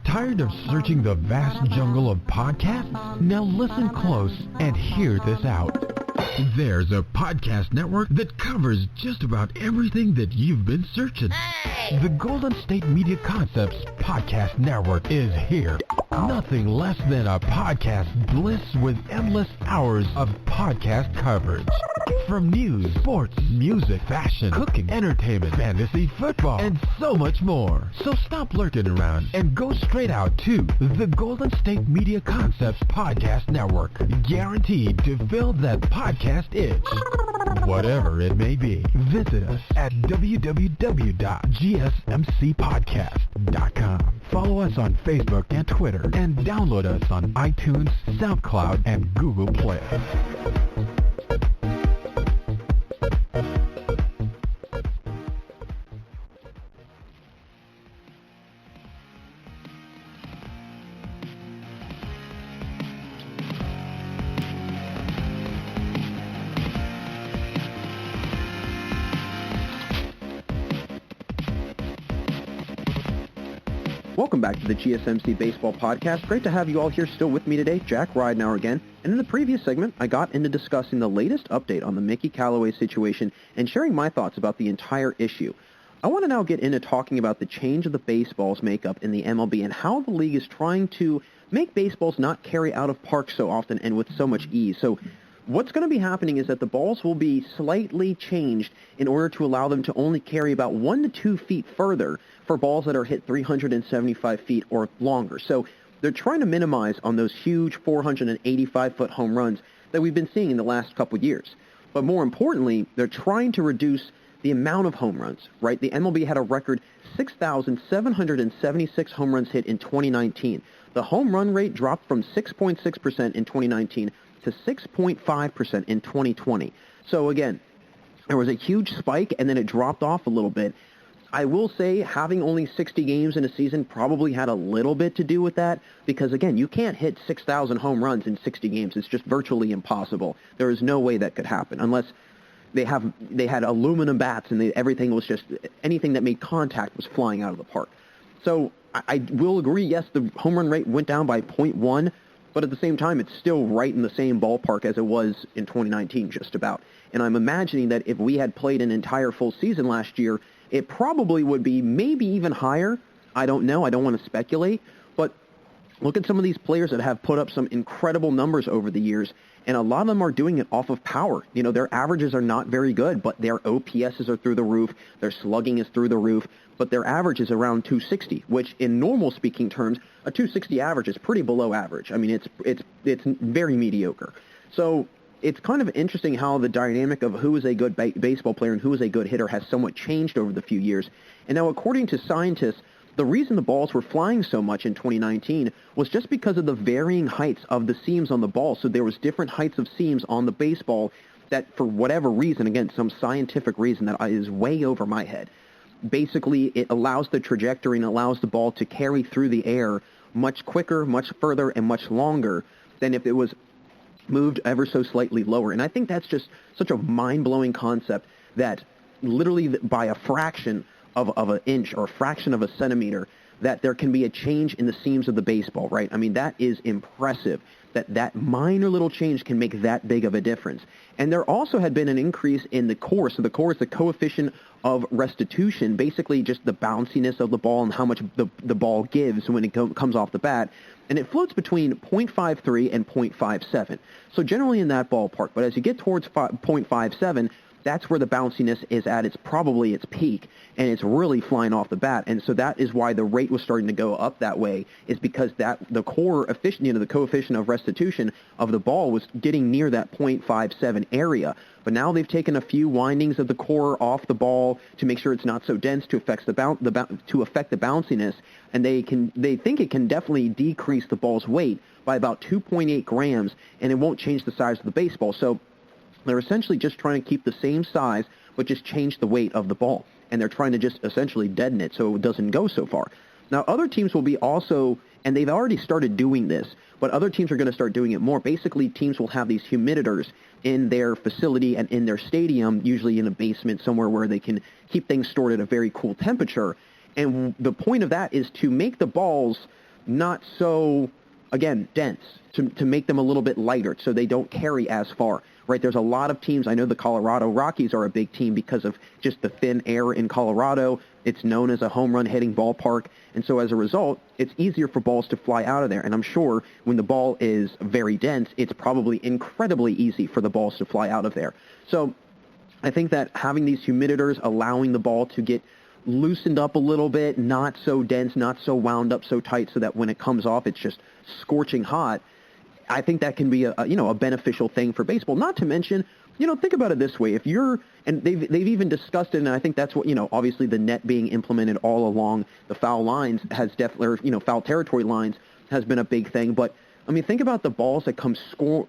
Tired of searching the vast jungle of podcasts? Now listen close and hear this out. There's a podcast network that covers just about everything that you've been searching. Hey! The Golden State Media Concepts Podcast Network is here. Nothing less than a podcast bliss with endless hours of podcast coverage. From news, sports, music, fashion, cooking, entertainment, fantasy, football, and so much more. So stop lurking around and go straight out to the Golden State Media Concepts Podcast Network. Guaranteed to fill that podcast itch. Whatever it may be, visit us at www.gsmcpodcast.com. Follow us on Facebook and Twitter, and download us on iTunes, SoundCloud, and Google Play. Welcome back to the GSMC Baseball Podcast. Great to have you all here still with me today. Jack Ridenauer again. And in the previous segment, I got into discussing the latest update on the Mickey Callaway situation and sharing my thoughts about the entire issue. I want to now get into talking about the change of the baseball's makeup in the MLB and how the league is trying to make baseballs not carry out of park so often and with so much ease. So what's going to be happening is that the balls will be slightly changed in order to allow them to only carry about 1 to 2 feet further for balls that are hit 375 feet or longer. So they're trying to minimize on those huge 485-foot home runs that we've been seeing in the last couple years. But more importantly, they're trying to reduce the amount of home runs, right? The MLB had a record 6,776 home runs hit in 2019. The home run rate dropped from 6.6% in 2019 to 6.5% in 2020. So again, there was a huge spike and then it dropped off a little bit. I will say having only 60 games in a season probably had a little bit to do with that because, again, you can't hit 6,000 home runs in 60 games. It's just virtually impossible. There is no way that could happen unless they had aluminum bats and everything was just anything that made contact was flying out of the park. So I will agree, yes, the home run rate went down by 0.1, but at the same time, it's still right in the same ballpark as it was in 2019, just about. And I'm imagining that if we had played an entire full season last year, it probably would be maybe even higher. I don't know. I don't want to speculate. But look at some of these players that have put up some incredible numbers over the years, and a lot of them are doing it off of power. You know, their averages are not very good, but their OPSs are through the roof. Their slugging is through the roof, but their average is around 260, which in normal speaking terms, a 260 average is pretty below average. I mean, it's very mediocre. So it's kind of interesting how the dynamic of who is a good baseball player and who is a good hitter has somewhat changed over the few years. And now, according to scientists, the reason the balls were flying so much in 2019 was just because of the varying heights of the seams on the ball. So there was different heights of seams on the baseball that, for whatever reason, again, some scientific reason that is way over my head, basically it allows the trajectory and allows the ball to carry through the air much quicker, much further, and much longer than if it was moved ever so slightly lower. And I think that's just such a mind-blowing concept that literally by a fraction of an inch or a fraction of a centimeter, that there can be a change in the seams of the baseball, right? I mean, that is impressive, that minor little change can make that big of a difference. And there also had been an increase in the core. So the core is the coefficient of restitution, basically just the bounciness of the ball and how much the ball gives when it comes off the bat. And it floats between 0.53 and 0.57. So generally in that ballpark. But as you get towards 0.57, that's where the bounciness is at probably its peak, and it's really flying off the bat. And so that is why the rate was starting to go up that way, is because the core efficient, the coefficient of restitution of the ball was getting near that 0.57 area. But now they've taken a few windings of the core off the ball to make sure it's not so dense to affect the bounciness, and they think it can definitely decrease the ball's weight by about 2.8 grams, and it won't change the size of the baseball. So they're essentially just trying to keep the same size, but just change the weight of the ball. And they're trying to just essentially deaden it so it doesn't go so far. Now, other teams will be also, and they've already started doing this, but other teams are going to start doing it more. Basically, teams will have these humiditors in their facility and in their stadium, usually in a basement somewhere where they can keep things stored at a very cool temperature. And the point of that is to make the balls not so, again, dense, to make them a little bit lighter so they don't carry as far. Right, there's a lot of teams. I know the Colorado Rockies are a big team because of just the thin air in Colorado. It's known as a home run hitting ballpark. And so as a result, it's easier for balls to fly out of there. And I'm sure when the ball is very dense, it's probably incredibly easy for the balls to fly out of there. So I think that having these humiditors, allowing the ball to get loosened up a little bit, not so dense, not so wound up so tight so that when it comes off, it's just scorching hot, I think that can be a beneficial thing for baseball. Not to mention, think about it this way: if you're, and they've even discussed it, and I think that's what, obviously the net being implemented all along the foul lines has definitely, foul territory lines has been a big thing. But I mean, think about the balls that come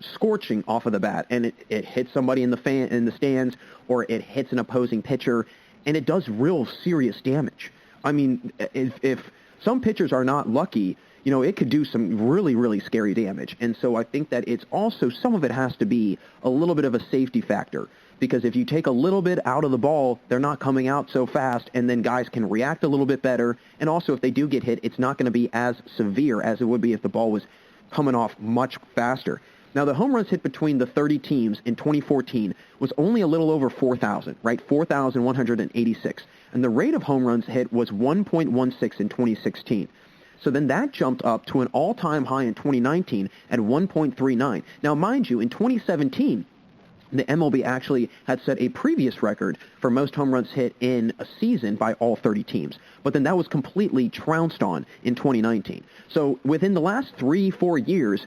scorching off of the bat, and it hits somebody in the stands, or it hits an opposing pitcher, and it does real serious damage. I mean, if some pitchers are not lucky, it could do some really, really scary damage. And so I think that it's also, some of it has to be a little bit of a safety factor, because if you take a little bit out of the ball, they're not coming out so fast, and then guys can react a little bit better. And also, if they do get hit, it's not going to be as severe as it would be if the ball was coming off much faster. Now, the home runs hit between the 30 teams in 2014 was only a little over 4,000, right? 4,186. And the rate of home runs hit was 1.16 in 2016. So then that jumped up to an all-time high in 2019 at 1.39. Now, mind you, in 2017, the MLB actually had set a previous record for most home runs hit in a season by all 30 teams. But then that was completely trounced on in 2019. So within the last 3-4 years,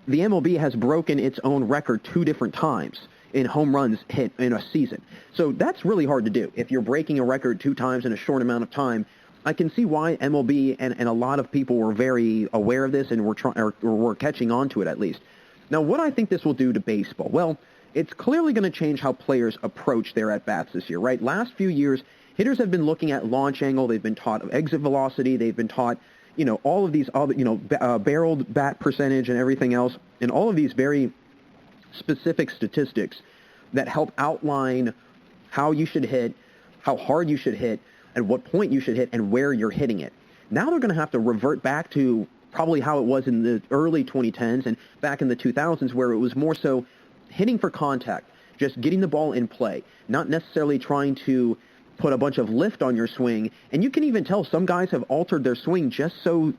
the MLB has broken its own record 2 different times in home runs hit in a season. So that's really hard to do. If you're breaking a record 2 times in a short amount of time, I can see why MLB and a lot of people were very aware of this and were catching on to it at least. Now, what I think this will do to baseball? Well, it's clearly going to change how players approach their at-bats this year, right? Last few years, hitters have been looking at launch angle. They've been taught exit velocity. They've been taught, all of these other, barreled bat percentage and everything else, and all of these very specific statistics that help outline how you should hit, how hard you should hit, at what point you should hit, and where you're hitting it. Now they're going to have to revert back to probably how it was in the early 2010s and back in the 2000s, where it was more so hitting for contact, just getting the ball in play, not necessarily trying to put a bunch of lift on your swing. And you can even tell some guys have altered their swing just so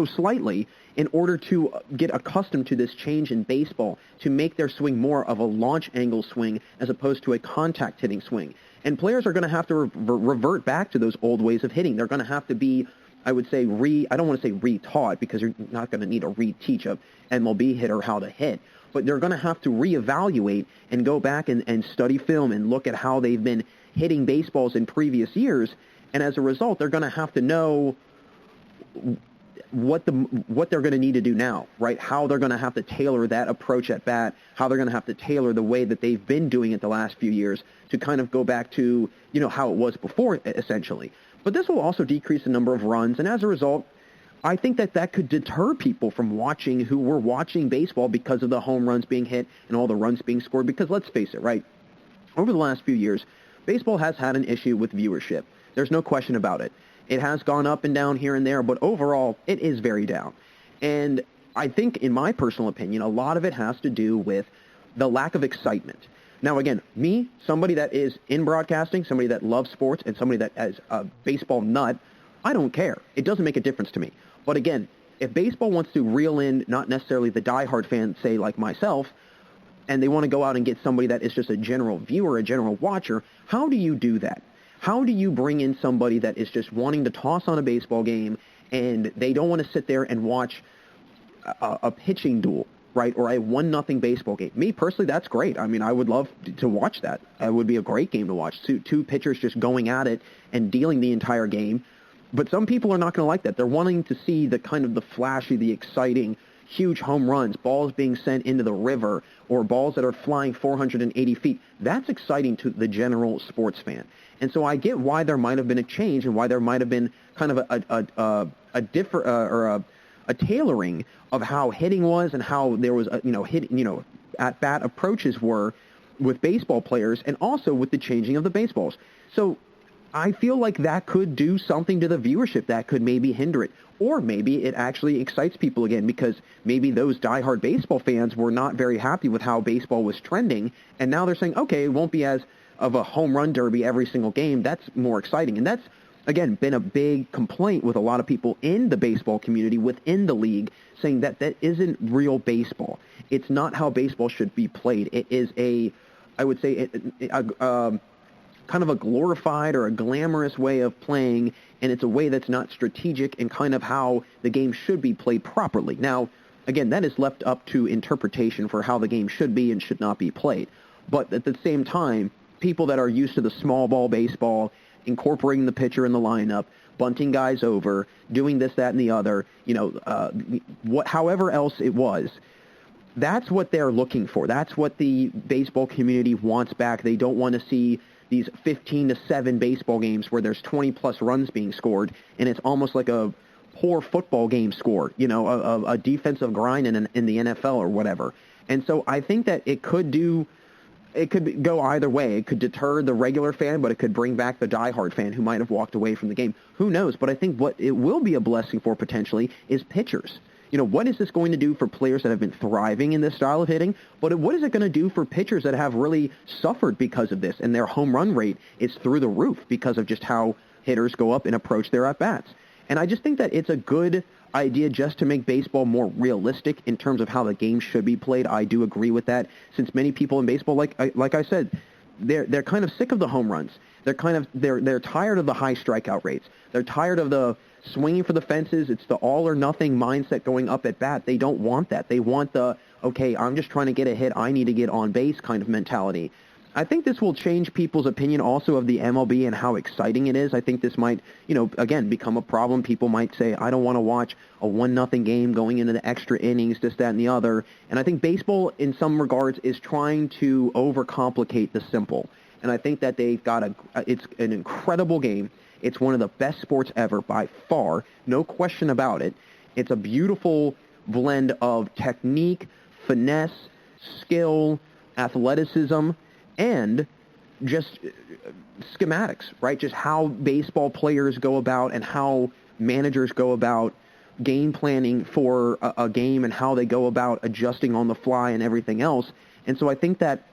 slightly in order to get accustomed to this change in baseball, to make their swing more of a launch angle swing as opposed to a contact hitting swing. And players are going to have to revert back to those old ways of hitting. They're going to have to be, I would say, I don't want to say re-taught, because you're not going to need to re-teach a MLB hitter how to hit. But they're going to have to reevaluate and go back and study film and look at how they've been hitting baseballs in previous years And as a result, they're going to have to know what they're going to need to do now, right? How they're going to have to tailor that approach at bat, how they're going to have to tailor the way that they've been doing it the last few years to kind of go back to, how it was before, essentially. But this will also decrease the number of runs, and as a result, I think that could deter people from who were watching baseball because of the home runs being hit and all the runs being scored, because let's face it, right? Over the last few years, baseball has had an issue with viewership. There's no question about it. It has gone up and down here and there, but overall, it is very down. And I think, in my personal opinion, a lot of it has to do with the lack of excitement. Now, again, me, somebody that is in broadcasting, somebody that loves sports, and somebody that is a baseball nut, I don't care. It doesn't make a difference to me. But again, if baseball wants to reel in not necessarily the diehard fan, say like myself, and they want to go out and get somebody that is just a general viewer, a general watcher, how do you do that? How do you bring in somebody that is just wanting to toss on a baseball game and they don't want to sit there and watch a pitching duel, right, or a 1-0 baseball game? Me, personally, that's great. I mean, I would love to watch that. It would be a great game to watch. Two pitchers just going at it and dealing the entire game. But some people are not going to like that. They're wanting to see the kind of the flashy, the exciting, huge home runs, balls being sent into the river, or balls that are flying 480 feet. That's exciting to the general sports fan. And so I get why there might have been a change and why there might have been kind of a tailoring of how hitting was and how there was at bat approaches were with baseball players, and also with the changing of the baseballs. So I feel like that could do something to the viewership, that could maybe hinder it. Or maybe it actually excites people again, because maybe those diehard baseball fans were not very happy with how baseball was trending, and now they're saying, okay, it won't be as of a home run derby every single game. That's more exciting. And that's, again, been a big complaint with a lot of people in the baseball community, within the league, saying that that isn't real baseball. It's not how baseball should be played. It is I would say, kind of a glorified or a glamorous way of playing, and it's a way that's not strategic and kind of how the game should be played properly. Now, again, that is left up to interpretation for how the game should be and should not be played. But at the same time, people that are used to the small ball baseball, incorporating the pitcher in the lineup, bunting guys over, doing this, that, and the other, however else it was, that's what they're looking for. That's what the baseball community wants back. They don't want to see these 15-7 baseball games where there's 20-plus runs being scored, and it's almost like a poor football game score, a defensive grind in the NFL or whatever. And so I think that it could go either way. It could deter the regular fan, but it could bring back the diehard fan who might have walked away from the game. Who knows? But I think what it will be a blessing for potentially is pitchers. What is this going to do for players that have been thriving in this style of hitting? But what is it going to do for pitchers that have really suffered because of this, and their home run rate is through the roof because of just how hitters go up and approach their at-bats? And I just think that it's a good idea just to make baseball more realistic in terms of how the game should be played. I do agree with that, since many people in baseball, like I said, they're kind of sick of the home runs. They're tired of the high strikeout rates. They're tired of the swinging for the fences. It's the all or nothing mindset going up at bat. They don't want that. They want the, okay, I'm just trying to get a hit, I need to get on base kind of mentality. I think this will change people's opinion also of the MLB and how exciting it is. I think this might, again, become a problem. People might say, I don't want to watch a 1-0 game going into the extra innings, this, that, and the other. And I think baseball, in some regards, is trying to overcomplicate the simple. And I think that they've got it's an incredible game. It's one of the best sports ever by far, no question about it. It's a beautiful blend of technique, finesse, skill, athleticism, and just schematics, right? Just how baseball players go about and how managers go about game planning for a game, and how they go about adjusting on the fly and everything else. And so I think that,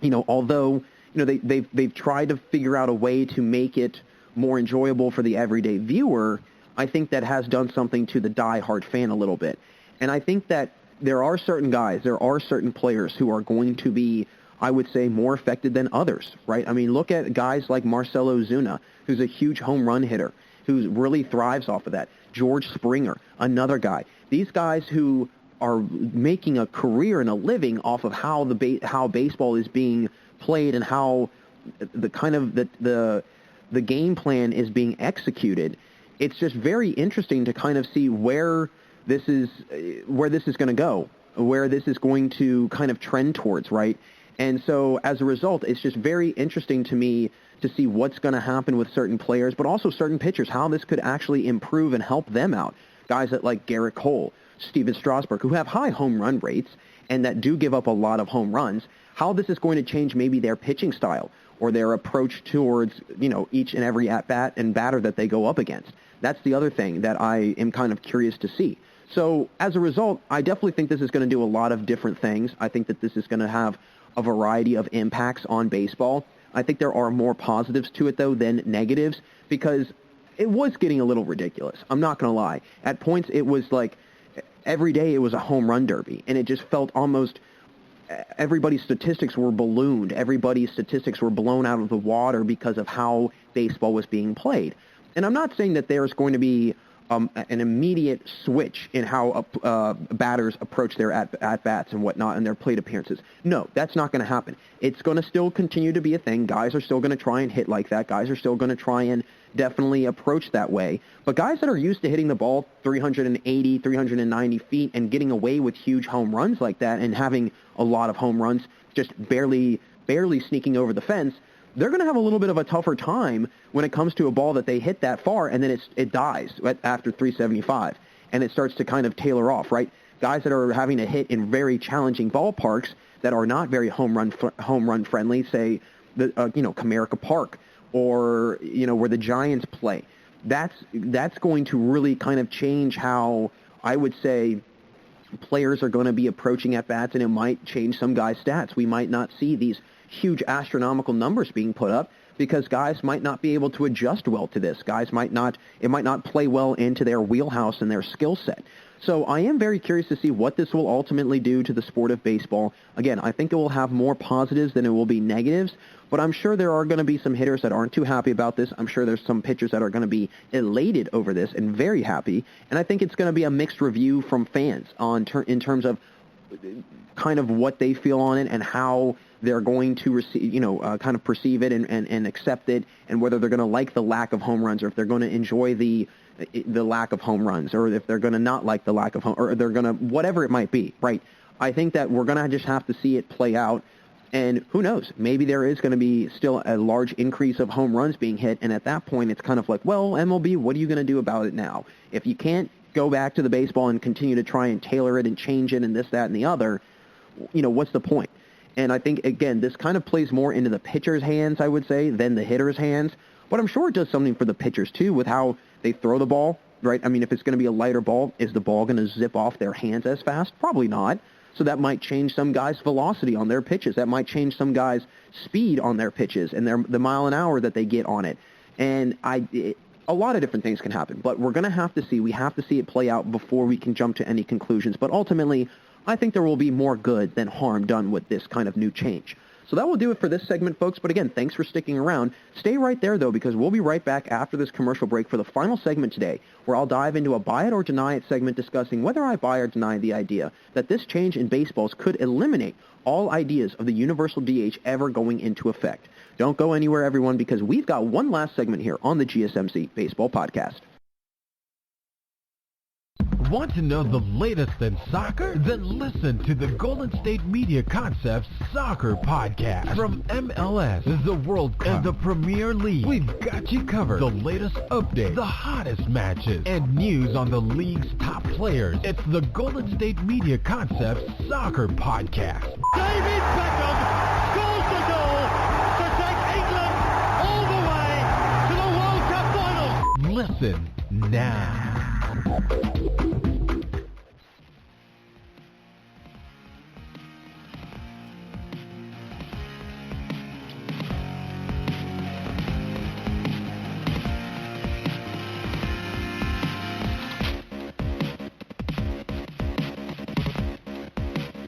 although they've tried to figure out a way to make it more enjoyable for the everyday viewer, I think that has done something to the diehard fan a little bit. And I think that there are certain guys, there are certain players who are going to be, I would say, more affected than others, right? I mean, look at guys like Marcell Ozuna, who's a huge home run hitter, who really thrives off of that. George Springer, another guy. These guys who are making a career and a living off of how how baseball is being played, and how the kind of the the game plan is being executed, it's just very interesting to kind of see where this is going to go, where this is going to kind of trend towards, right? And so as a result, it's just very interesting to me to see what's going to happen with certain players, but also certain pitchers, how this could actually improve and help them out. Guys that like Garrett Cole, Steven Strasburg, who have high home run rates and that do give up a lot of home runs, how this is going to change maybe their pitching style or their approach towards, each and every at-bat and batter that they go up against. That's the other thing that I am kind of curious to see. So as a result, I definitely think this is going to do a lot of different things. I think that this is going to have a variety of impacts on baseball. I think there are more positives to it, though, than negatives, because it was getting a little ridiculous. I'm not going to lie. At points, it was like every day it was a home run derby, and it just felt almost everybody's statistics were ballooned. Everybody's statistics were blown out of the water because of how baseball was being played. And I'm not saying that there's going to be an immediate switch in how batters approach their at-bats and whatnot and their plate appearances. No, that's not going to happen. It's going to still continue to be a thing. Guys are still going to try and hit like that. Guys are still going to try and definitely approach that way. But guys that are used to hitting the ball 380, 390 feet and getting away with huge home runs like that and having a lot of home runs just barely sneaking over the fence, they're going to have a little bit of a tougher time when it comes to a ball that they hit that far and then it dies after 375 and it starts to kind of tailor off, right? Guys that are having to hit in very challenging ballparks that are not very home run friendly, say the Comerica Park or where the Giants play. That's going to really kind of change how I would say players are going to be approaching at bats, and it might change some guys' stats. We might not see these huge astronomical numbers being put up because guys might not be able to adjust well to this. It might not play well into their wheelhouse and their skill set. So I am very curious to see what this will ultimately do to the sport of baseball. Again, I think it will have more positives than it will be negatives, but I'm sure there are going to be some hitters that aren't too happy about this. I'm sure there's some pitchers that are going to be elated over this and very happy, and I think it's going to be a mixed review from fans in terms of kind of what they feel on it and how they're going to receive, kind of perceive it and accept it, and whether they're going to like the lack of home runs or if they're going to enjoy the lack of home runs, or if they're going to not like the lack of home, or they're going to, whatever it might be, right? I think that we're going to just have to see it play out, and who knows, maybe there is going to be still a large increase of home runs being hit, and at that point it's kind of like, well, MLB, what are you going to do about it now? If you can't go back to the baseball and continue to try and tailor it and change it and this, that, and the other, what's the point? And I think, again, this kind of plays more into the pitcher's hands, I would say, than the hitter's hands. But I'm sure it does something for the pitchers, too, with how they throw the ball, right? I mean, if it's going to be a lighter ball, is the ball going to zip off their hands as fast? Probably not. So that might change some guys' velocity on their pitches. That might change some guys' speed on their pitches and the mile an hour that they get on it. And a lot of different things can happen. But we're going to have to see. We have to see it play out before we can jump to any conclusions. But ultimately, I think there will be more good than harm done with this kind of new change. So that will do it for this segment, folks. But again, thanks for sticking around. Stay right there, though, because we'll be right back after this commercial break for the final segment today, where I'll dive into a buy it or deny it segment discussing whether I buy or deny the idea that this change in baseballs could eliminate all ideas of the universal DH ever going into effect. Don't go anywhere, everyone, because we've got one last segment here on the GSMC Baseball Podcast. Want to know the latest in soccer? Then listen to the Golden State Media Concepts Soccer Podcast. From MLS, the World Cup, and the Premier League, we've got you covered. The latest updates, the hottest matches, and news on the league's top players. It's the Golden State Media Concepts Soccer Podcast. David Beckham scores the goal to take England all the way to the World Cup final. Listen now.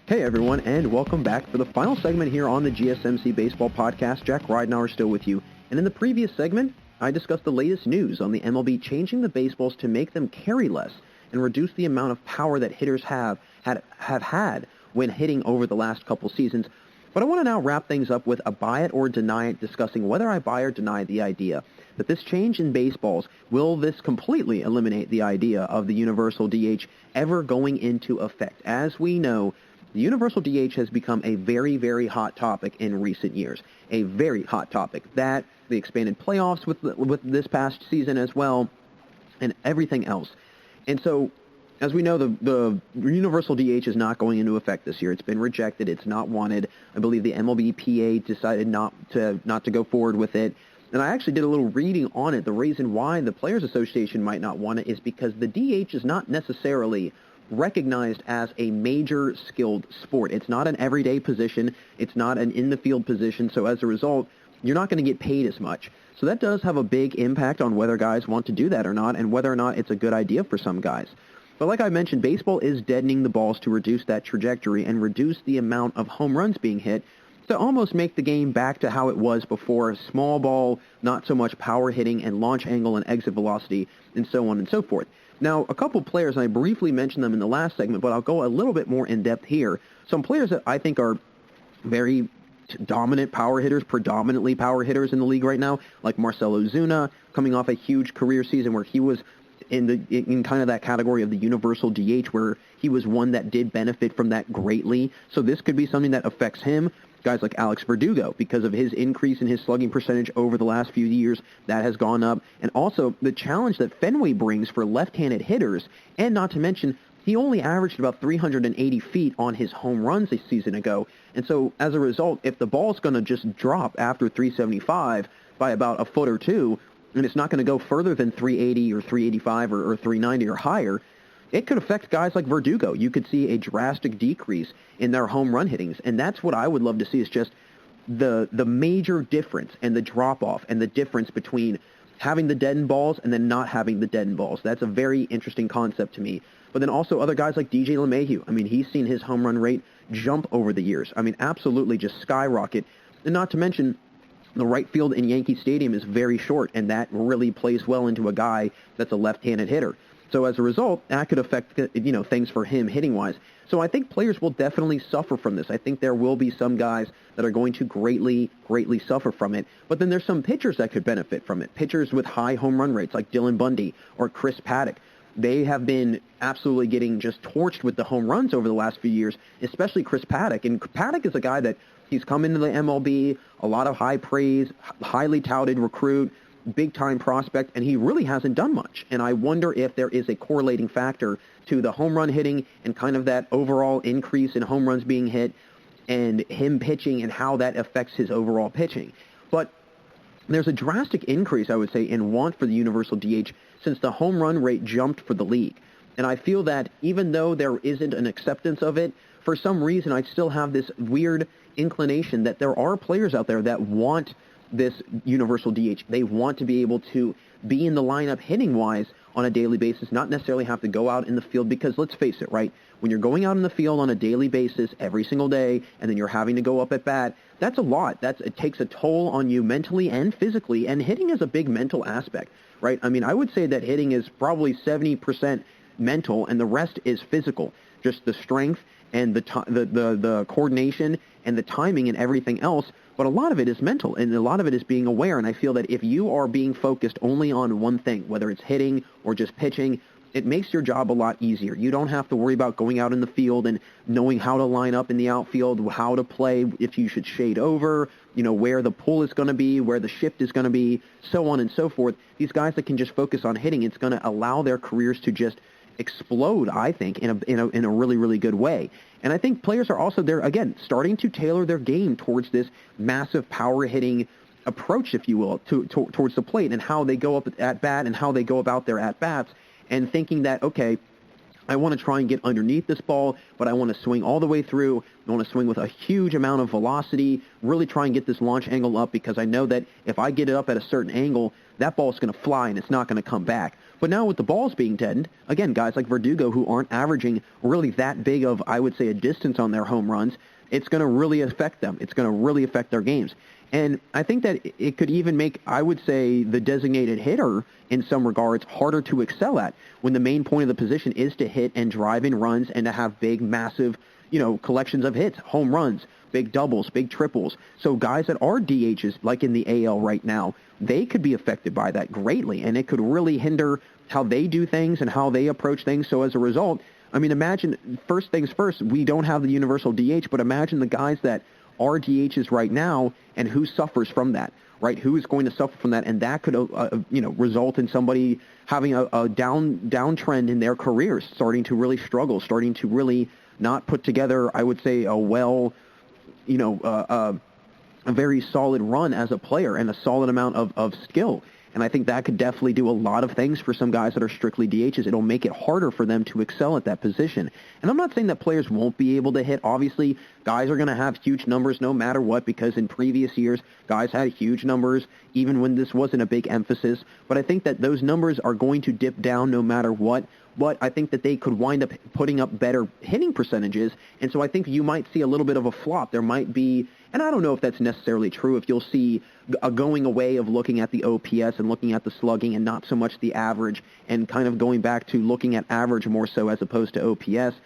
Hey everyone, and welcome back for the final segment here on the GSMC Baseball Podcast. Jack Ridenour still with you. And in the previous segment, I discussed the latest news on the MLB changing the baseballs to make them carry less and reduce the amount of power that hitters have had when hitting over the last couple seasons. But I want to now wrap things up with a buy it or deny it, discussing whether I buy or deny the idea that this change in baseballs, will this completely eliminate the idea of the universal DH ever going into effect? As we know, the universal DH has become a very, very hot topic in recent years. A very hot topic. That, the expanded playoffs with this past season as well, and everything else. And so, as we know, the universal DH is not going into effect this year. It's been rejected. It's not wanted. I believe the MLBPA decided not to go forward with it. And I actually did a little reading on it. The reason why the Players Association might not want it is because the DH is not necessarily recognized as a major skilled sport. It's not an everyday position. It's not an in-the-field position. So as a result, you're not going to get paid as much. So that does have a big impact on whether guys want to do that or not, and whether or not it's a good idea for some guys. But like I mentioned, baseball is deadening the balls to reduce that trajectory and reduce the amount of home runs being hit, to almost make the game back to how it was before: small ball, not so much power hitting, and launch angle and exit velocity, and so on and so forth. Now, a couple players, and I briefly mentioned them in the last segment, but I'll go a little bit more in depth here. Some players that I think are very dominant power hitters, predominantly power hitters in the league right now, like Marcell Ozuna, coming off a huge career season where he was in kind of that category of the universal DH, where he was one that did benefit from that greatly. So this could be something that affects him. Guys like Alex Verdugo, because of his increase in his slugging percentage over the last few years, that has gone up. And also the challenge that Fenway brings for left-handed hitters, and not to mention, he only averaged about 380 feet on his home runs a season ago. And so as a result, if the ball's going to just drop after 375 by about a foot or two, and it's not going to go further than 380 or 385 or 390 or higher, it could affect guys like Verdugo. You could see a drastic decrease in their home run hittings, and that's what I would love to see, is just the major difference and the drop-off and the difference between having the deadened balls and then not having the deadened balls. That's a very interesting concept to me. But then also other guys like DJ LeMahieu. I mean, he's seen his home run rate jump over the years. I mean, absolutely just skyrocket. And not to mention, the right field in Yankee Stadium is very short, and that really plays well into a guy that's a left-handed hitter. So as a result, that could affect, things for him hitting-wise. So I think players will definitely suffer from this. I think there will be some guys that are going to greatly, greatly suffer from it. But then there's some pitchers that could benefit from it. Pitchers with high home run rates like Dylan Bundy or Chris Paddock. They have been absolutely getting just torched with the home runs over the last few years, especially Chris Paddock. And Paddock is a guy that he's come into the MLB, a lot of high praise, highly touted recruit, big-time prospect, and he really hasn't done much. And I wonder if there is a correlating factor to the home run hitting and kind of that overall increase in home runs being hit and him pitching and how that affects his overall pitching. But there's a drastic increase, I would say, in want for the universal DH since the home run rate jumped for the league. And I feel that even though there isn't an acceptance of it, for some reason I still have this weird inclination that there are players out there that want this universal DH. They want to be able to be in the lineup hitting-wise on a daily basis, not necessarily have to go out in the field, because let's face it, right? When you're going out in the field on a daily basis every single day, and then you're having to go up at bat, that's a lot. It takes a toll on you mentally and physically, and hitting is a big mental aspect, right? I mean, I would say that hitting is probably 70% mental, and the rest is physical. Just the strength and the coordination and the timing and everything else. But a lot of it is mental, and a lot of it is being aware. And I feel that if you are being focused only on one thing, whether it's hitting or just pitching, it makes your job a lot easier. You don't have to worry about going out in the field and knowing how to line up in the outfield, how to play, if you should shade over, where the pull is going to be, where the shift is going to be, so on and so forth. These guys that can just focus on hitting, it's going to allow their careers to just explode, I think, in a really, really good way. And I think players are also there, again, starting to tailor their game towards this massive power-hitting approach, if you will, towards the plate, and how they go up at bat and how they go about their at-bats, and thinking that, okay, I want to try and get underneath this ball, but I want to swing all the way through. I want to swing with a huge amount of velocity, really try and get this launch angle up, because I know that if I get it up at a certain angle, that ball's going to fly and it's not going to come back. But now with the balls being deadened, again, guys like Verdugo who aren't averaging really that big of, I would say, a distance on their home runs, it's going to really affect them. It's going to really affect their games. And I think that it could even make, I would say, the designated hitter in some regards harder to excel at when the main point of the position is to hit and drive in runs and to have big, massive, collections of hits, home runs, big doubles, big triples. So guys that are DHs, like in the AL right now, they could be affected by that greatly, and it could really hinder how they do things and how they approach things. So as a result, I mean, imagine, first things first, we don't have the universal DH, but imagine the guys that are DHs right now and who suffers from that, right? Who is going to suffer from that? And that could, result in somebody having a downtrend in their careers, starting to really struggle, starting to really not put together, I would say, a very solid run as a player and a solid amount of skill. And I think that could definitely do a lot of things for some guys that are strictly DHs. It'll make it harder for them to excel at that position. And I'm not saying that players won't be able to hit. Obviously, guys are going to have huge numbers no matter what, because in previous years, guys had huge numbers even when this wasn't a big emphasis. But I think that those numbers are going to dip down no matter what. But I think that they could wind up putting up better hitting percentages. And so I think you might see a little bit of a flop. There might be, and I don't know if that's necessarily true, if you'll see a going away of looking at the OPS and looking at the slugging and not so much the average, and kind of going back to looking at average more so as opposed to OPS.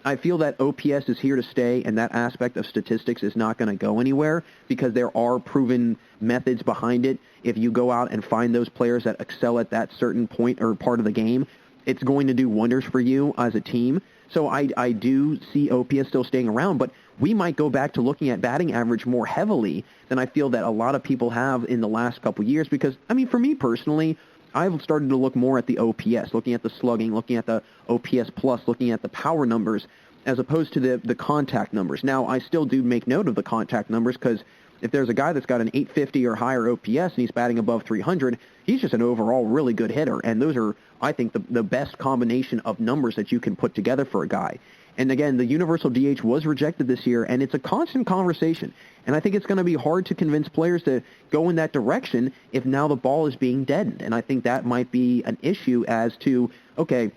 I feel that OPS is here to stay, and that aspect of statistics is not going to go anywhere because there are proven methods behind it. If you go out and find those players that excel at that certain point or part of the game, it's going to do wonders for you as a team. So I do see OPS still staying around, but we might go back to looking at batting average more heavily than I feel that a lot of people have in the last couple of years because, I mean, for me personally, I've started to look more at the OPS, looking at the slugging, looking at the OPS plus, looking at the power numbers, as opposed to the contact numbers. Now, I still do make note of the contact numbers because if there's a guy that's got an 850 or higher OPS and he's batting above 300, he's just an overall really good hitter. And those are, I think, the best combination of numbers that you can put together for a guy. And again, the universal DH was rejected this year, and it's a constant conversation. And I think it's going to be hard to convince players to go in that direction if now the ball is being deadened. And I think that might be an issue as to, okay,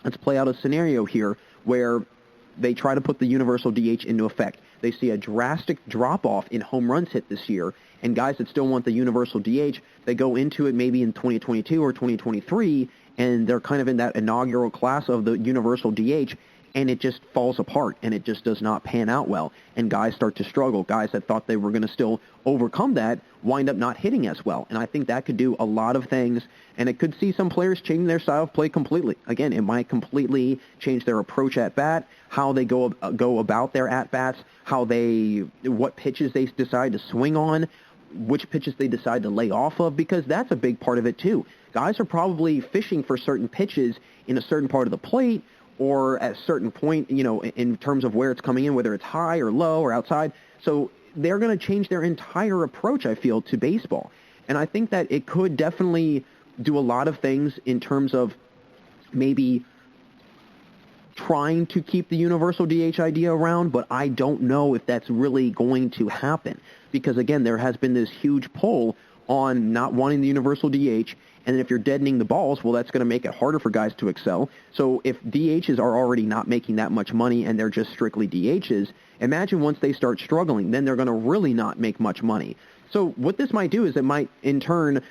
let's play out a scenario here where they try to put the universal DH into effect. They see a drastic drop-off in home runs hit this year, and guys that still want the universal DH, they go into it maybe in 2022 or 2023, and they're kind of in that inaugural class of the universal DH, and it just falls apart, and it just does not pan out well. And guys start to struggle. Guys that thought they were going to still overcome that wind up not hitting as well. And I think that could do a lot of things, and it could see some players change their style of play completely. Again, it might completely change their approach at bat, how they go about their at-bats, what pitches they decide to swing on, which pitches they decide to lay off of, because that's a big part of it too. Guys are probably fishing for certain pitches in a certain part of the plate, or at a certain point, in terms of where it's coming in, whether it's high or low or outside. So they're going to change their entire approach, I feel, to baseball. And I think that it could definitely do a lot of things in terms of maybe trying to keep the universal DH idea around, but I don't know if that's really going to happen. Because, again, there has been this huge pull on not wanting the universal DH, and if you're deadening the balls, well, that's going to make it harder for guys to excel. So if DHs are already not making that much money and they're just strictly DHs, imagine once they start struggling, then they're going to really not make much money. So what this might do is it might, in turn,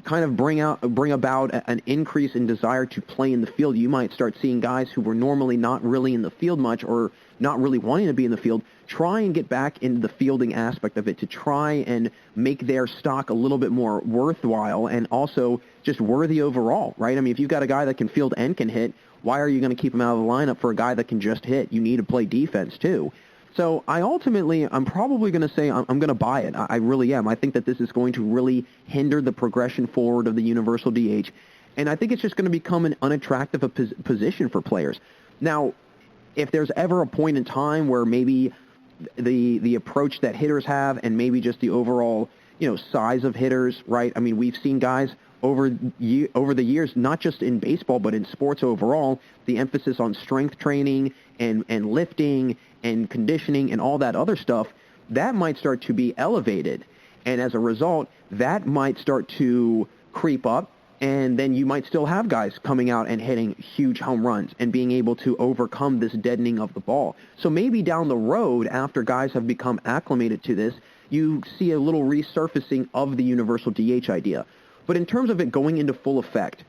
kind of bring about an increase in desire to play in the field. You might start seeing guys who were normally not really in the field much or not really wanting to be in the field try and get back into the fielding aspect of it to try and make their stock a little bit more worthwhile and also just worthy overall, right? I mean, if you've got a guy that can field and can hit, why are you going to keep him out of the lineup for a guy that can just hit? You need to play defense too. So I'm probably going to say I'm going to buy it. I really am. I think that this is going to really hinder the progression forward of the universal DH, and I think it's just going to become an unattractive position for players. Now, if there's ever a point in time where maybe the approach that hitters have and maybe just the overall size of hitters, right? I mean, we've seen guys over the years, not just in baseball but in sports overall, the emphasis on strength training and lifting and conditioning and all that other stuff, that might start to be elevated. And as a result, that might start to creep up And then you might still have guys coming out and hitting huge home runs and being able to overcome this deadening of the ball. So maybe down the road, after guys have become acclimated to this, you see a little resurfacing of the universal DH idea. But in terms of it going into full effect,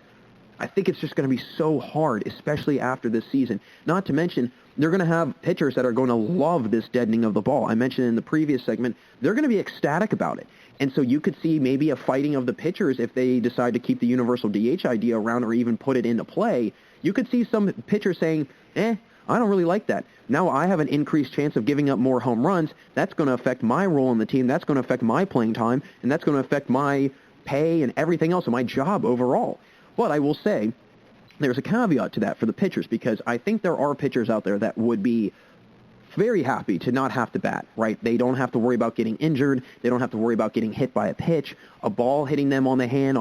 I think it's just going to be so hard, especially after this season. Not to mention, they're going to have pitchers that are going to love this deadening of the ball. I mentioned in the previous segment, they're going to be ecstatic about it. And so you could see maybe a fighting of the pitchers if they decide to keep the universal DH idea around or even put it into play. You could see some pitchers saying, I don't really like that. Now I have an increased chance of giving up more home runs. That's going to affect my role in the team. That's going to affect my playing time. And that's going to affect my pay and everything else and my job overall. But I will say there's a caveat to that for the pitchers, because I think there are pitchers out there that would be very happy to not have to bat, right? They don't have to worry about getting injured. They don't have to worry about getting hit by a pitch, a ball hitting them on the hand,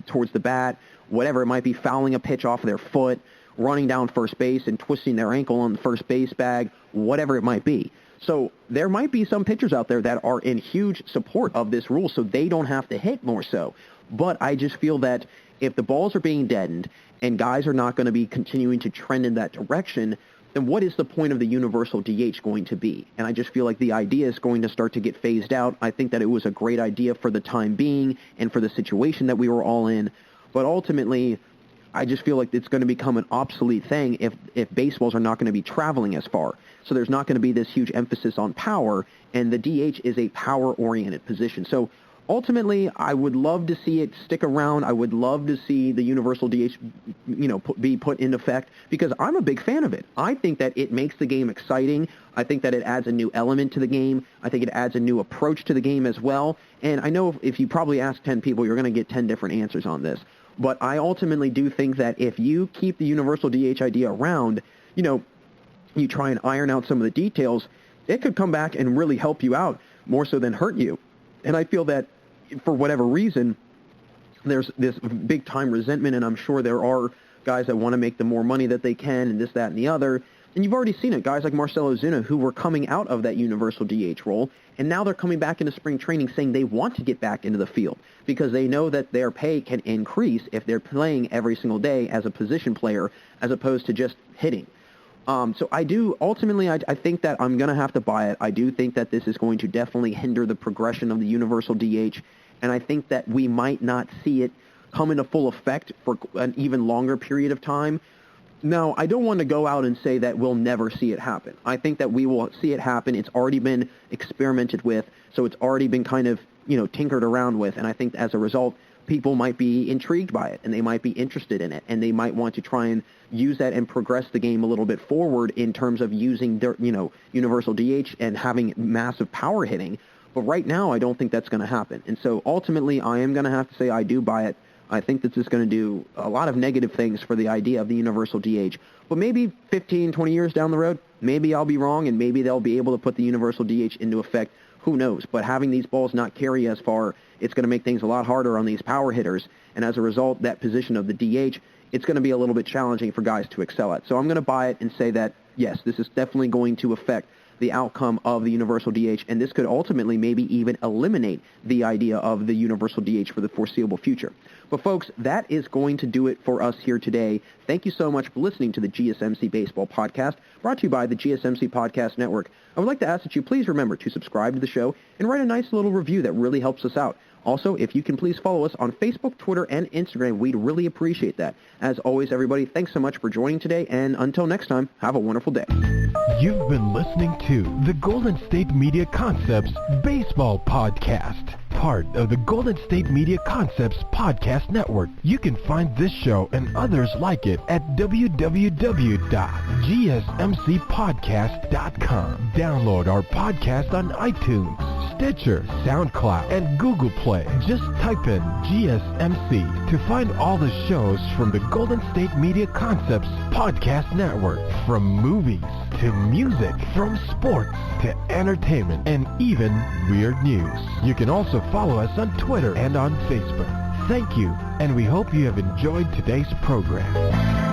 towards the bat, whatever it might be, fouling a pitch off of their foot, running down first base and twisting their ankle on the first base bag, whatever it might be. So there might be some pitchers out there that are in huge support of this rule so they don't have to hit more so. But I just feel that if the balls are being deadened and guys are not going to be continuing to trend in that direction, then what is the point of the universal DH going to be? And I just feel like the idea is going to start to get phased out. I think that it was a great idea for the time being and for the situation that we were all in. But ultimately, I just feel like it's going to become an obsolete thing if baseballs are not going to be traveling as far. So there's not going to be this huge emphasis on power, and the DH is a power-oriented position. So ultimately, I would love to see it stick around. I would love to see the universal DH, be put into effect, because I'm a big fan of it. I think that it makes the game exciting. I think that it adds a new element to the game. I think it adds a new approach to the game as well. And I know if you probably ask 10 people, you're going to get 10 different answers on this. But I ultimately do think that if you keep the universal DH idea around, you try and iron out some of the details, it could come back and really help you out more so than hurt you. And I feel that for whatever reason, there's this big-time resentment, and I'm sure there are guys that want to make the more money that they can and this, that, and the other. And you've already seen it, guys like Marcell Ozuna, who were coming out of that universal DH role, and now they're coming back into spring training saying they want to get back into the field because they know that their pay can increase if they're playing every single day as a position player as opposed to just hitting. So I think that I'm going to have to buy it. I do think that this is going to definitely hinder the progression of the universal DH, and I think that we might not see it come into full effect for an even longer period of time. Now, I don't want to go out and say that we'll never see it happen. I think that we will see it happen. It's already been experimented with, so it's already been kind of, tinkered around with, and I think as a result, people might be intrigued by it, and they might be interested in it, and they might want to try and use that and progress the game a little bit forward in terms of using, universal DH and having massive power hitting. But right now, I don't think that's going to happen. And so ultimately, I am going to have to say I do buy it. I think this is going to do a lot of negative things for the idea of the universal DH. But maybe 15, 20 years down the road, maybe I'll be wrong, and maybe they'll be able to put the universal DH into effect. Who knows? But having these balls not carry as far, it's going to make things a lot harder on these power hitters. And as a result, that position of the DH, it's going to be a little bit challenging for guys to excel at. So I'm going to buy it and say that, yes, this is definitely going to affect the outcome of the universal DH, and this could ultimately maybe even eliminate the idea of the universal DH for the foreseeable future. But folks, that is going to do it for us here today. Thank you so much for listening to the GSMC Baseball Podcast, brought to you by the GSMC Podcast Network. I would like to ask that you please remember to subscribe to the show and write a nice little review that really helps us out. Also, if you can please follow us on Facebook, Twitter, and Instagram, we'd really appreciate that. As always, everybody, thanks so much for joining today, and until next time, have a wonderful day. You've been listening to the Golden State Media Concepts Baseball Podcast, part of the Golden State Media Concepts Podcast Network. You can find this show and others like it at www.gsmcpodcast.com. Download our podcast on iTunes, Stitcher, SoundCloud, and Google Play. Just type in GSMC to find all the shows from the Golden State Media Concepts Podcast Network. From movies to music, from sports to entertainment, and even weird news. You can also follow us on Twitter and on Facebook. Thank you, and we hope you have enjoyed today's program.